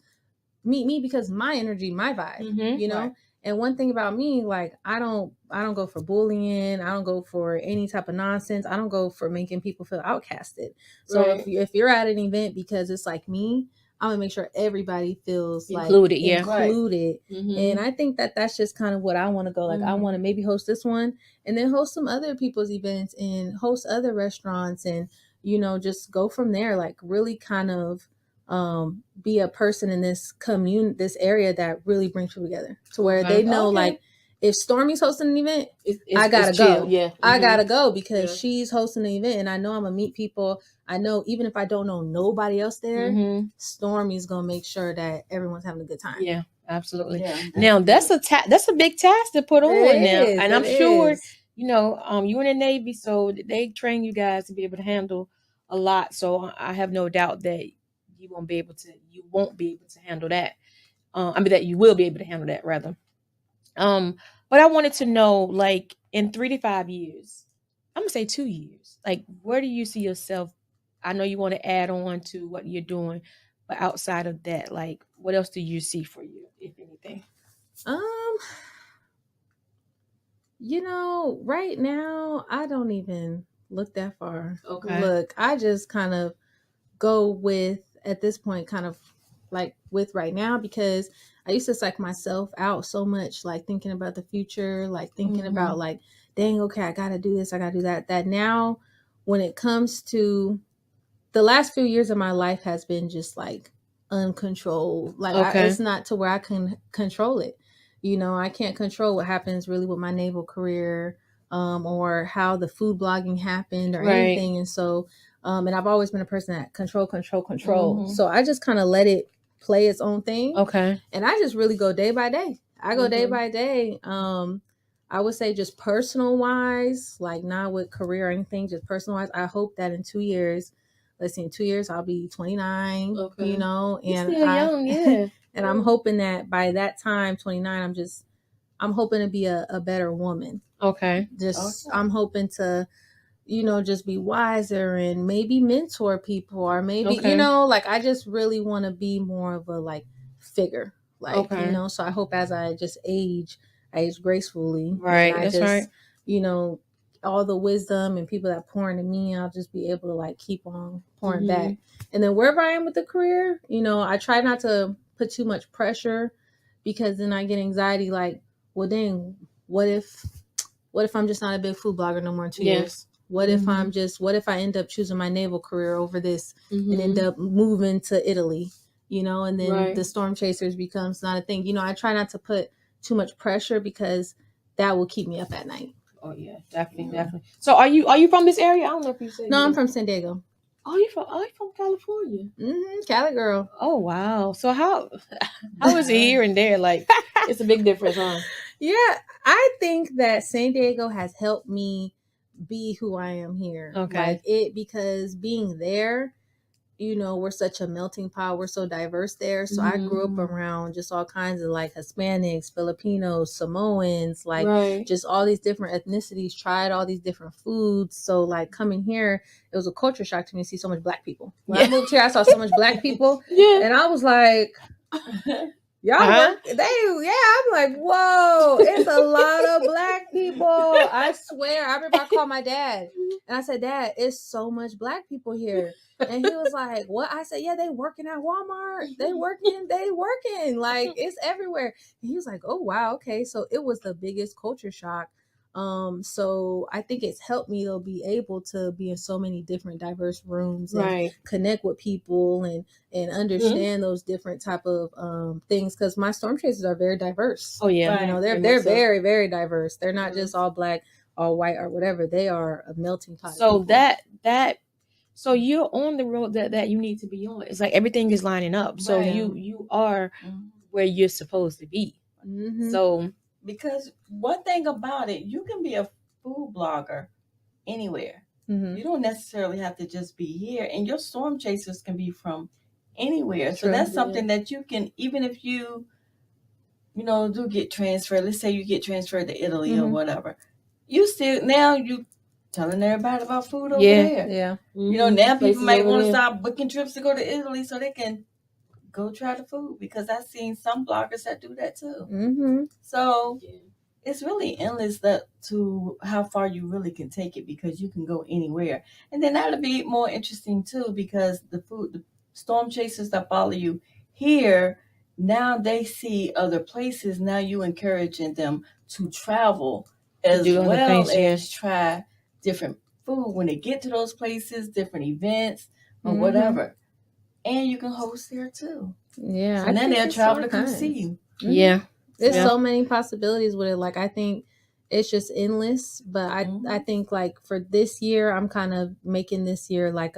meet me because my energy, my vibe, And one thing about me, like, I don't go for bullying. I don't go for any type of nonsense. I don't go for making people feel outcasted. So if you're at an event because it's like me, I'm gonna make sure everybody feels Included, like yeah. included. Mhm. And I think that that's just kind of what I want to go. Like, I want to maybe host this one and then host some other people's events and host other restaurants and, you know, just go from there. Like, really kind of be a person in this this area that really brings people together to where they know, like, if Stormy's hosting an event, I gotta go. Yeah. I gotta go because she's hosting an event and I know I'm gonna meet people. I know even if I don't know nobody else there, Stormy's gonna make sure that everyone's having a good time. Yeah, absolutely. Yeah, Now that's a big task to put on now, is, and I'm it sure is. you know you in the Navy, so they train you guys to be able to handle a lot. So I have no doubt that you won't be able to handle that. I mean that you will be able to handle that rather. But I wanted to know, like, in 3 to 5 years, I'm gonna say 2 years, like, where do you see yourself? I know you want to add on to what you're doing, but outside of that, like, what else do you see for you, if anything? You know, right now I don't even look that far. Okay. Look, I just kind of go with, at this point, kind of like with right now, because I used to psych myself out so much, like thinking about the future, like thinking about like, dang, okay, I gotta do this, I gotta do that. That now, when it comes to the last few years of my life, has been just like uncontrolled. Like, it's not to where I can control it. You know, I can't control what happens really with my naval career, or how the food blogging happened or anything. And so, and I've always been a person that control. So I just kind of let it play its own thing. Okay. And I just really go day by day. I go day by day. I would say just personal wise, like not with career or anything, just personal wise. I hope that in 2 years, let's see, in 2 years, I'll be 29, you know, and You're still young, yeah. And I'm hoping that by that time, 29, I'm hoping to be a better woman. Okay. I'm hoping to, you know, just be wiser and maybe mentor people, or maybe, you know, like, I just really want to be more of a like figure, like, you know, so I hope as I just age, I age gracefully. Right. And I That's just, right. you know, all the wisdom and people that pour into me, I'll just be able to like keep on pouring back. And then wherever I am with the career, you know, I try not to put too much pressure, because then I get anxiety, like, well, dang, what if I'm just not a big food blogger no more in 2 years? What if what if I end up choosing my naval career over this and end up moving to Italy, you know, and then the Storm Chasers becomes not a thing. You know, I try not to put too much pressure, because that will keep me up at night. Oh yeah, definitely. So are you from this area? I don't know if you said. No, I'm from San Diego. Oh, you from California? Cali girl. Oh wow. So how is it here and there? Like, it's a big difference, huh? Yeah, I think that San Diego has helped me be who I am here. Okay. Like, because being there, you know, we're such a melting pot. We're so diverse there. So I grew up around just all kinds of like Hispanics, Filipinos, Samoans, like just all these different ethnicities, tried all these different foods. So like coming here, it was a culture shock to me to see so much Black people. When I moved here, I saw so much Black people. And I was like, y'all work, I'm like, whoa, it's a lot of Black people. I swear. I remember I called my dad and I said, Dad, it's so much Black people here. And he was like, what? I said, yeah, they working at Walmart. They working. Like, it's everywhere. And he was like, oh, wow. Okay. So it was the biggest culture shock. So I think it's helped me to be able to be in so many different diverse rooms and connect with people and understand those different type of things, because my Storm Chasers are very diverse. Oh yeah. You know, they're very, very diverse. They're not just all Black, all white, or whatever. They are a melting pot. So so you're on the road that you need to be on. It's like everything is lining up. So you are where you're supposed to be. So because one thing about it, you can be a food blogger anywhere. You don't necessarily have to just be here, and your Storm Chasers can be from anywhere. So that's something that you can, even if you know, do get transferred. Let's say you get transferred to Italy or whatever. You still, now you telling everybody about food over there. Yeah. You know, now people might want to start booking trips to go to Italy so they can go try the food, because I've seen some bloggers that do that too. So it's really endless to how far you really can take it, because you can go anywhere. And then that'll be more interesting too, because the storm chasers that follow you here, now they see other places. Now you encouraging them to travel as do other well things, yeah. as try different food when they get to those places, different events or Mhm. whatever. And you can host there too. Yeah. So I then think they'll it's travel all to come kinds. see you. Mhm. Yeah. There's Yeah. so many possibilities with it. Like, I think it's just endless. But I think, like, for this year, I'm kind of making this year like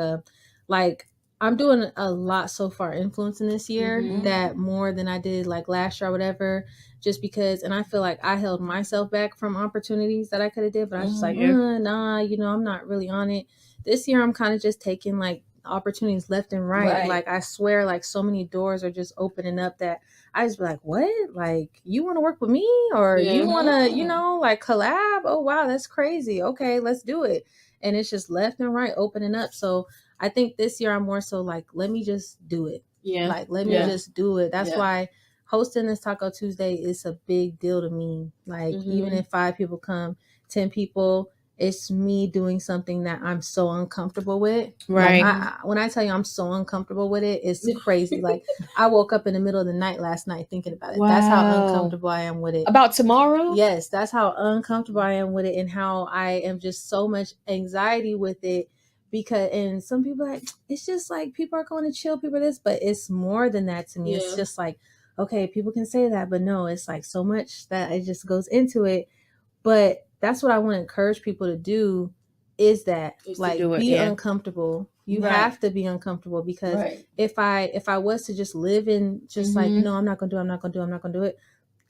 I'm doing a lot so far influencing this year Mhm. that more than I did like last year or whatever, just because, and I feel like I held myself back from opportunities that I could have did, but I was just like, Yeah. nah, I'm not really on it. This year, I'm kind of just taking like opportunities left and right. Right. Like, I swear, like, so many doors are just opening up that I just be like, what? Like, you want to work with me, or you want to, like, collab? Oh, wow, that's crazy. Okay, let's do it. And it's just left and right opening up. So I think this year I'm more so like, let me just do it. Yeah. Like, let me Yeah. just do it. That's Yeah. why hosting this Taco Tuesday is a big deal to me. Like, even if 5 people come, 10 people, it's me doing something that I'm so uncomfortable with. Right. Like, when I tell you I'm so uncomfortable with it, it's crazy. Like, I woke up in the middle of the night last night thinking about it. That's how Wow. uncomfortable I am with it. About tomorrow? Yes, that's how uncomfortable I am with it, and how I am just so much anxiety with it. Because, and some people are like, it's just like people are going to chill, people this, but it's more than that to me. It's just like, okay, people can say that, but no, it's like so much that it just goes into it. But that's what I want to encourage people to do, is that like do it, be yeah. uncomfortable. You Right. have to be uncomfortable, because Right. if I was to just live in just like, no, I'm not gonna do it,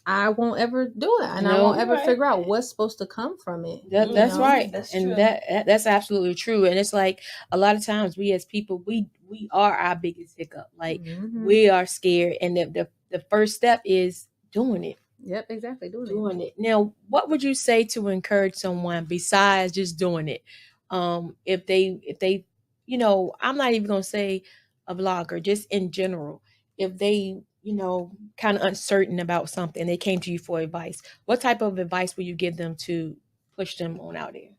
I won't ever do it, and I No. won't ever Right. figure out what's supposed to come from it. That's know? right. That's and true. that's absolutely true. And it's like a lot of times we as people, we are our biggest hiccup. Like, Mhm. we are scared, and the first step is doing it. Yep, exactly. Doing it. Now, what would you say to encourage someone besides just doing it? If they, I'm not even gonna say a vlogger, just in general, if they, kind of uncertain about something, they came to you for advice, what type of advice would you give them to push them on out there?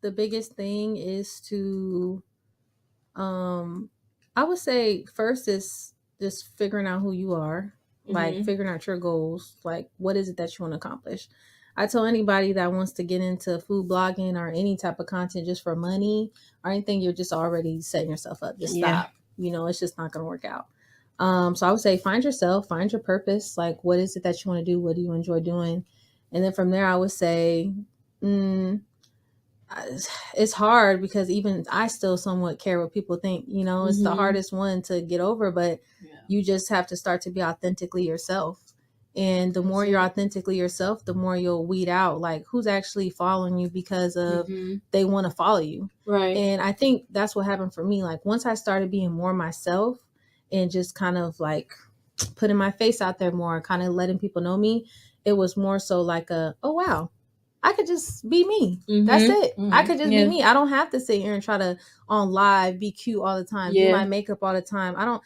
The biggest thing is to, I would say first is just figuring out who you are, like figuring out your goals, like what is it that you want to accomplish. I tell anybody that wants to get into food blogging or any type of content just for money or anything, you're just already setting yourself up. Just Yeah. stop. It's just not going to work out. So I would say find yourself, find your purpose. Like, what is it that you want to do? What do you enjoy doing? And then from there, I would say, it's hard because even I still somewhat care what people think. It's the hardest one to get over, but you just have to start to be authentically yourself. And the more you're authentically yourself, the more you'll weed out like who's actually following you because of they want to follow you. Right. And I think that's what happened for me. Like, once I started being more myself and just kind of like putting my face out there more, kind of letting people know me, it was more so like oh wow, I could just be me. That's it. I could just be me. I don't have to sit here and try to on live be cute all the time, do my makeup all the time. I don't.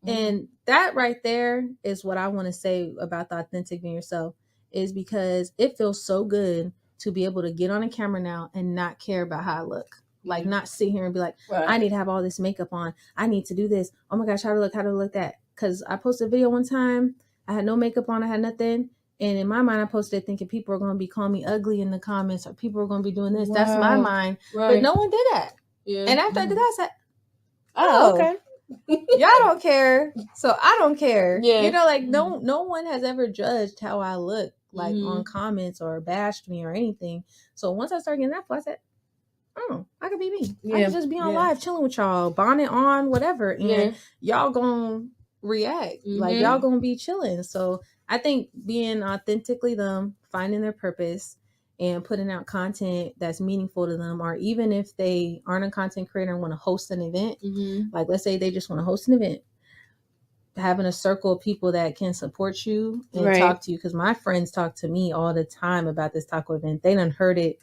And that right there is what I want to say about the authentic being yourself, is because it feels so good to be able to get on a camera now and not care about how I look. Like, not sit here and be like, I need to have all this makeup on. I need to do this. Oh my gosh, how to look that. Because I posted a video one time. I had no makeup on. I had nothing. And in my mind, I posted it thinking people are going to be calling me ugly in the comments, or people are going to be doing this. Wow. That's my mind. Right. But no one did that. Yeah. And after I did that, I said, oh, okay. Y'all don't care. So I don't care. Yeah. Like, no one has ever judged how I look, like on comments or bashed me or anything. So once I started getting that, I said, oh, I could be me. I could just be on live chilling with y'all, bonnet on, whatever. And y'all gonna react. Like, y'all gonna be chilling. So I think being authentically them, finding their purpose, and putting out content that's meaningful to them, or even if they aren't a content creator and want to host an event, like let's say they just want to host an event, having a circle of people that can support you and talk to you. Because my friends talk to me all the time about this taco event. They done heard it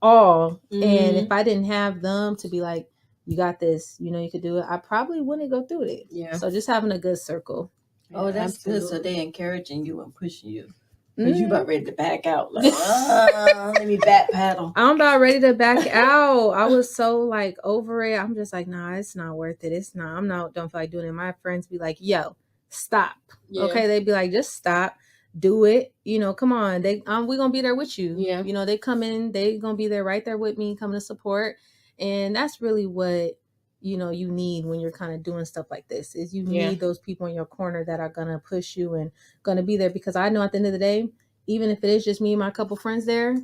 all. And if I didn't have them to be like, you got this, you could do it, I probably wouldn't go through it. So just having a good circle. Oh, that's absolutely good. So they're encouraging you and pushing you. Cause you about ready to back out. Like, let me back paddle. I'm about ready to back out. I was so like over it. I'm just like, nah, it's not worth it. It's not. Don't feel like doing it. My friends be like, yo, stop. Yeah. Okay. They'd be like, just stop. Do it. Come on. We're gonna be there with you. Yeah. They come in, they gonna be there right there with me, coming to support. And that's really what you need when you're kind of doing stuff like this, is you need those people in your corner that are gonna push you and gonna be there. Because I know at the end of the day, even if it is just me and my couple friends there,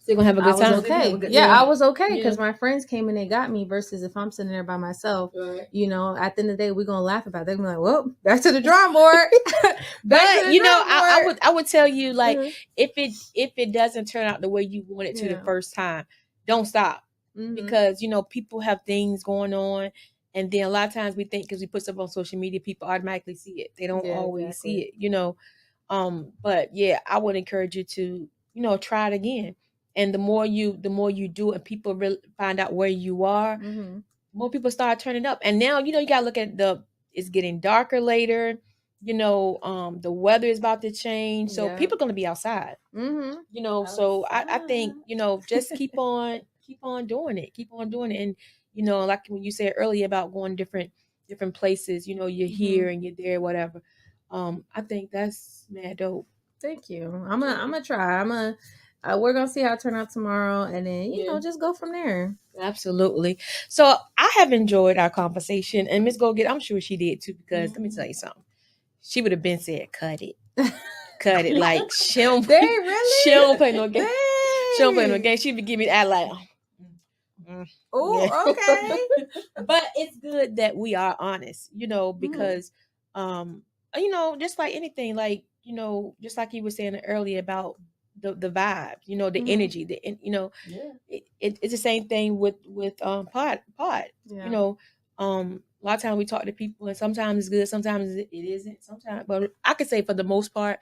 They're gonna have a good time. Okay. I was okay because my friends came and they got me, versus if I'm sitting there by myself, at the end of the day, we're gonna laugh about it. They're gonna be like, well, back to the drawing board. But I would tell you, like, if it doesn't turn out the way you want it to the first time, don't stop. Because people have things going on, and then a lot of times we think because we put stuff on social media, people automatically see it. They don't always see it, but yeah, I would encourage you to try it again. And the more you do, and people really find out where you are, more people start turning up. And now you gotta look at it's getting darker later. The weather is about to change, so people are gonna be outside. So I think just keep on doing it. Keep on doing it. And like when you said earlier about going different places, you're here and you're there, whatever. I think that's mad dope. Thank you. I'm gonna try. We're gonna see how it turns out tomorrow, and then just go from there. Absolutely. So I have enjoyed our conversation, and Miss Gogetta, I'm sure she did too, because let me tell you something. She would have been said, "Cut it, cut it." Like she don't play no game. She don't play no game. She would give me that like. Oh, okay. But it's good that we are honest, because, just like anything, like, just like you were saying earlier about the vibes, the energy, it's the same thing with pod. A lot of times we talk to people, and sometimes it's good, sometimes it isn't, sometimes, but I could say for the most part,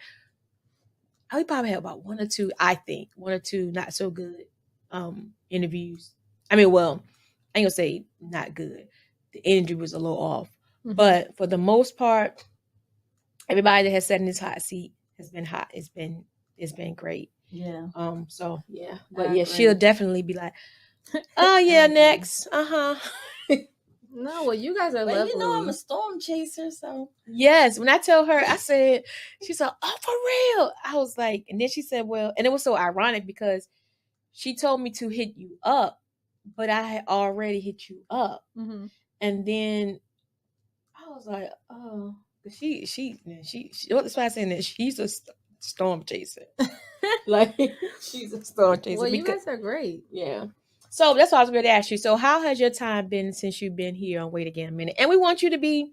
we probably have about one or two not so good interviews. I mean, well, I ain't gonna say not good. The energy was a little off, but for the most part, everybody that has sat in this hot seat has been hot. It's been great. Yeah. So yeah, but yeah, she'll definitely be like, oh yeah, next. No, well, you guys are lovely. I'm a storm chaser, so yes. When I tell her, I said, she's like, oh, for real. I was like, and then she said, well, and it was so ironic because she told me to hit you up, but I had already hit you up, and then I was like, oh, she what's why I saying that she's a storm chaser, like she's a storm chaser. Well, you guys are great. Yeah. So that's what I was going to ask you. So how has your time been since you've been here on Wait Again a Minute? And we want you to be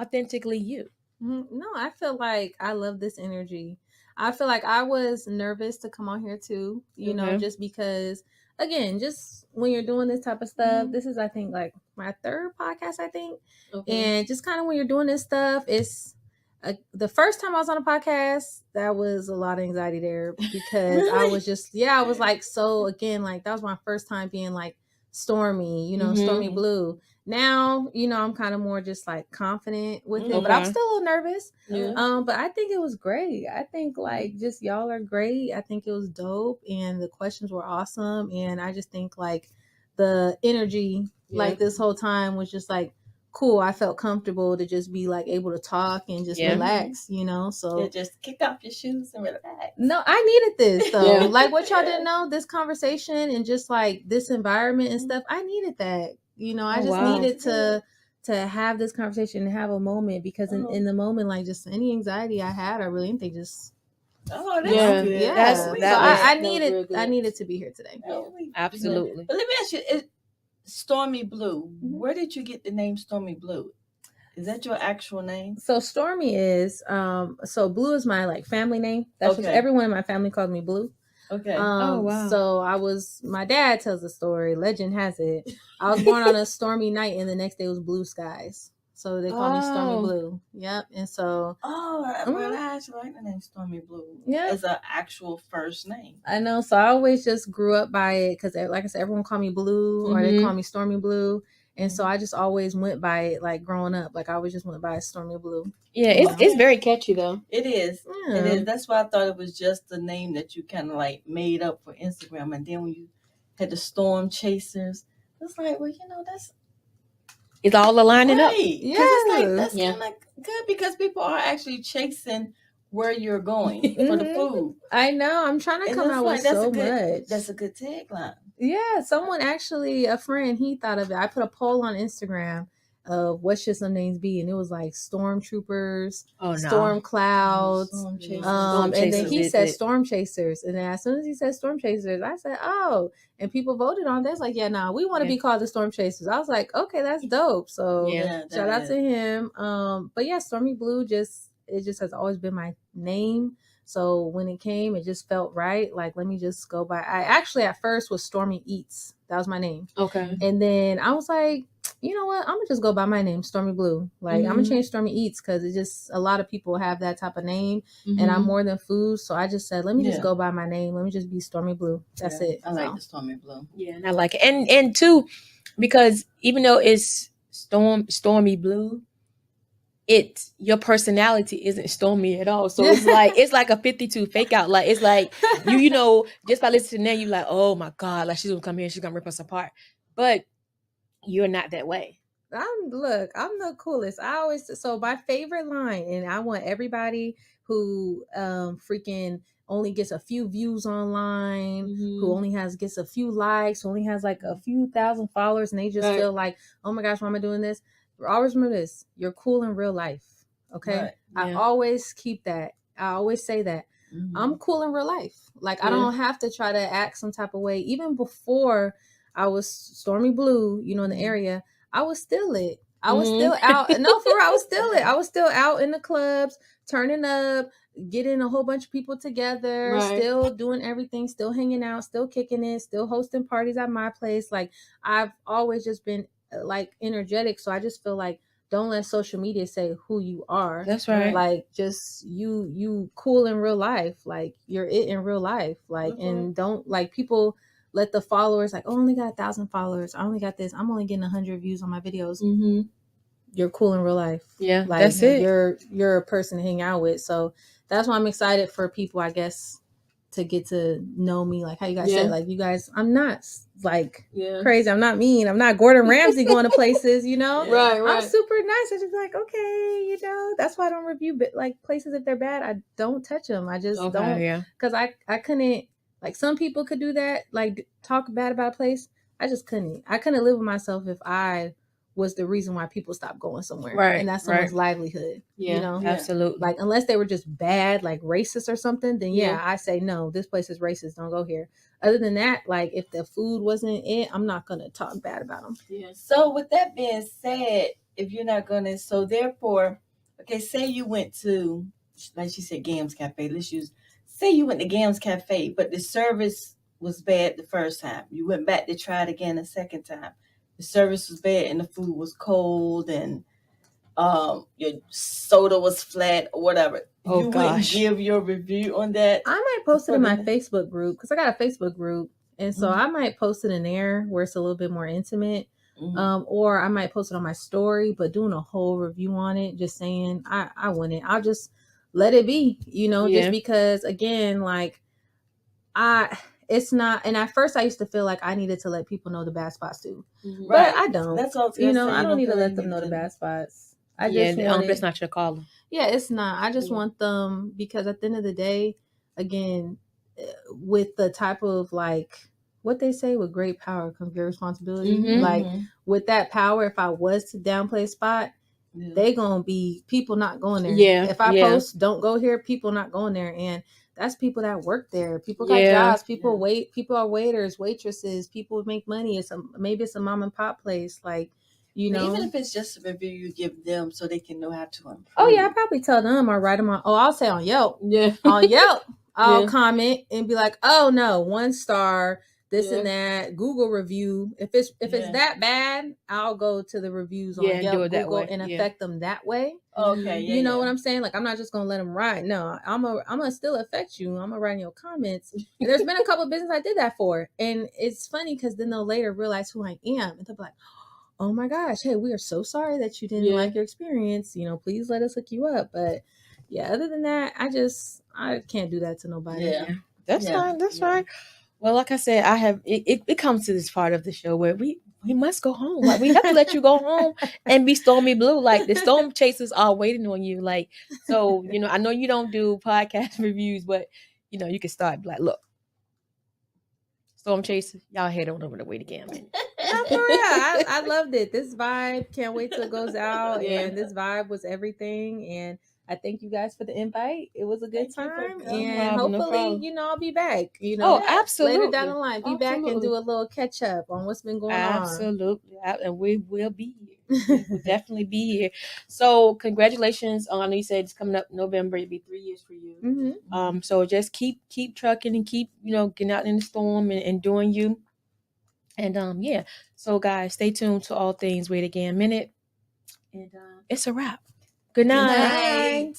authentically you. No, I feel like I love this energy. I feel like I was nervous to come on here too, just because, again, just when you're doing this type of stuff, this is, I think, like my third podcast, I think. And just kind of when you're doing this stuff, it's the first time I was on a podcast, that was a lot of anxiety there because I was just, I was like, so again, like that was my first time being like Stormy, Stormy Blue. Now, I'm kind of more just like confident with it, but I'm still a little nervous. But I think it was great. I think like just y'all are great. I think it was dope, and the questions were awesome. And I just think like the energy, like this whole time was just like cool. I felt comfortable to just be like able to talk and just relax, so just kick off your shoes and relax. No, I needed this though. Like what y'all didn't know, this conversation and just like this environment and stuff, I needed that. I just needed to have this conversation and have a moment, because in the moment, like just any anxiety I had, I really think they just that's good. Yeah. I needed to be here today. Absolutely. But let me ask you, Stormy Blue. Where did you get the name Stormy Blue? Is that your actual name? So Stormy is so Blue is my like family name. That's just everyone in my family calls me Blue. Okay. Oh wow. So my dad tells the story. Legend has it, I was born on a stormy night, and the next day was blue skies. So they call me Stormy Blue. Yep. And so well, I actually like the name Stormy Blue. Yeah. As an actual first name. I know. So I always just grew up by it because, like I said, everyone called me Blue or they call me Stormy Blue. And so I just always went by it, like growing up. Like I always just went by Stormy Blue. Yeah, it's very catchy though. It is. Yeah. It is. That's why I thought it was just the name that you kind of like made up for Instagram. And then when you had the Storm Chasers, it's like, well, that's It's all aligning up. right. 'Cause Yes. it's like, that's Yeah. kind of good because people are actually chasing where you're going for the Mhm. food. I know. I'm trying to And come it's out like, with that's so a good, much. That's a good tagline. Yeah, someone actually, a friend, he thought of it. I put a poll on Instagram of what should some names be, and it was like stormtroopers, Oh, no. storm clouds, Storm Chasers. and then Chasers he is said it. storm chasers, and then as soon as he said storm chasers, I said, oh, and people voted on this. Like, yeah, nah, we want to Yeah. be called the storm chasers. I was like, okay, that's dope. So Yeah. shout out to him. But yeah, Stormy Blue it just has always been my name. So when it came, it just felt right. Like, let me just go by. I actually at first was Stormy Eats. That was my name. Okay. And then I was like, you know what? I'm gonna just go by my name, Stormy Blue. Like, I'm gonna change Stormy Eats because it just a lot of people have that type of name, and I'm more than food. So I just said, let me just go by my name. Let me just be Stormy Blue. That's it. I like the Stormy Blue. Yeah, and I like it. And two, because even though it's Stormy Blue, your personality isn't stormy at all. So it's like a 52 fake out. Like it's like you know, just by listening to that, you like, oh my God, like she's gonna come here, she's gonna rip us apart. But you're not that way. I'm the coolest. So my favorite line, and I want everybody who freaking only gets a few views online, who only gets a few likes, who only has like a few thousand followers, and they just feel like, oh my gosh, why am I doing this? Always remember this: you're cool in real life. Okay, Right. I always keep that. I always say that. I'm cool in real life. Like I don't have to try to act some type of way. Even before I was Stormy Blue, in the area, I was still it. I was still out. No, for real, I was still it. I was still out in the clubs, turning up, getting a whole bunch of people together, still doing everything, still hanging out, still kicking it, still hosting parties at my place. Like I've always just been like energetic. So I just feel like don't let social media say who you are. That's right. Like just you cool in real life. Like you're it in real life. Like and don't like people let the followers like, oh, I only got 1,000 followers. I only got this. I'm only getting 100 views on my videos. You're cool in real life. Yeah, like that's it. You're a person to hang out with. So that's why I'm excited for people, I guess, to get to know me. Like how you guys said, like you guys, I'm not like crazy. I'm not mean. I'm not Gordon Ramsay going to places, Right. I'm super nice. I just like, okay, that's why I don't review like places if they're bad. I don't touch them. I just don't. Yeah. Because I couldn't, like some people could do that, like talk bad about a place. I just couldn't. I couldn't live with myself if I was the reason why people stopped going somewhere. Right. And that's someone's livelihood. Yeah. Absolutely. Like unless they were just bad, like racist or something, then I say no, this place is racist. Don't go here. Other than that, like if the food wasn't it, I'm not gonna talk bad about them. Yeah. So with that being said, if you're not gonna, so therefore, okay, say you went to, like she said, Gams Cafe. Say you went to Gams Cafe, but the service was bad the first time. You went back to try it again the second time. The service was bad and the food was cold and your soda was flat or whatever. Oh, you gosh. wouldn't give your review on that? I might post it in my Facebook group because I got a Facebook group. And so I might post it in there where it's a little bit more intimate. Or I might post it on my story, but doing a whole review on it, just saying I wouldn't. I'll just let it be, just because again, like it's not, and at first I used to feel like I needed to let people know the bad spots too. But I don't. That's all I don't need to let them know the bad spots. I just want that's not your calling. Yeah, it's not. I just want them, because at the end of the day, again, with the type of like what they say, with great power comes great responsibility. Like with that power, if I was to downplay a spot, they gonna be people not going there. Yeah. If I post don't go here, people not going there. And that's people that work there. People got jobs. People wait. People are waiters, waitresses. People make money. Maybe it's a mom and pop place. Like, even if it's just a review you give them so they can know how to improve. Oh yeah, I probably tell them or write them on. Oh, I'll say on Yelp. Yeah. On Yelp, I'll comment and be like, oh no, 1 star. This and that. Google review. If it's that bad, I'll go to the reviews on Yelp, do it that Google, way. and affect them that way. Okay, you know what I'm saying? Like I'm not just gonna let them ride. No, I'm gonna still affect you. I'm gonna write in your comments. And there's been a couple of businesses I did that for, and it's funny because then they'll later realize who I am, and they'll be like, oh my gosh, hey, we are so sorry that you didn't like your experience. You know, please let us hook you up. But yeah, other than that, I can't do that to nobody. Yeah. That's Yeah. fine. That's fine. Well, like I said, I have it comes to this part of the show where we must go home. Like, we have to let you go home and be Stormy Blue. Like, the storm chasers are waiting on you. Like, so, you know, I know you don't do podcast reviews, but you know, you can start like, look, storm chasers, y'all head on over to WAGM. No, for real. I loved it. This vibe, can't wait till it goes out. Yeah. And this vibe was everything. And I thank you guys for the invite. It was a good Thank you for time. coming. And No hopefully, problem. you know, I'll be back. You know, Oh, absolutely. later down the line, be back and Absolutely. do a little catch up on what's been going Absolutely. And we will be here. We will definitely be here. So congratulations. I know you said it's coming up November. It'll be 3 years for you. on. So just keep trucking and keep, you know, getting out in the storm and doing you. And yeah. So guys, stay tuned to All Things WAGM Minute. And it's a wrap. Good night. Good night.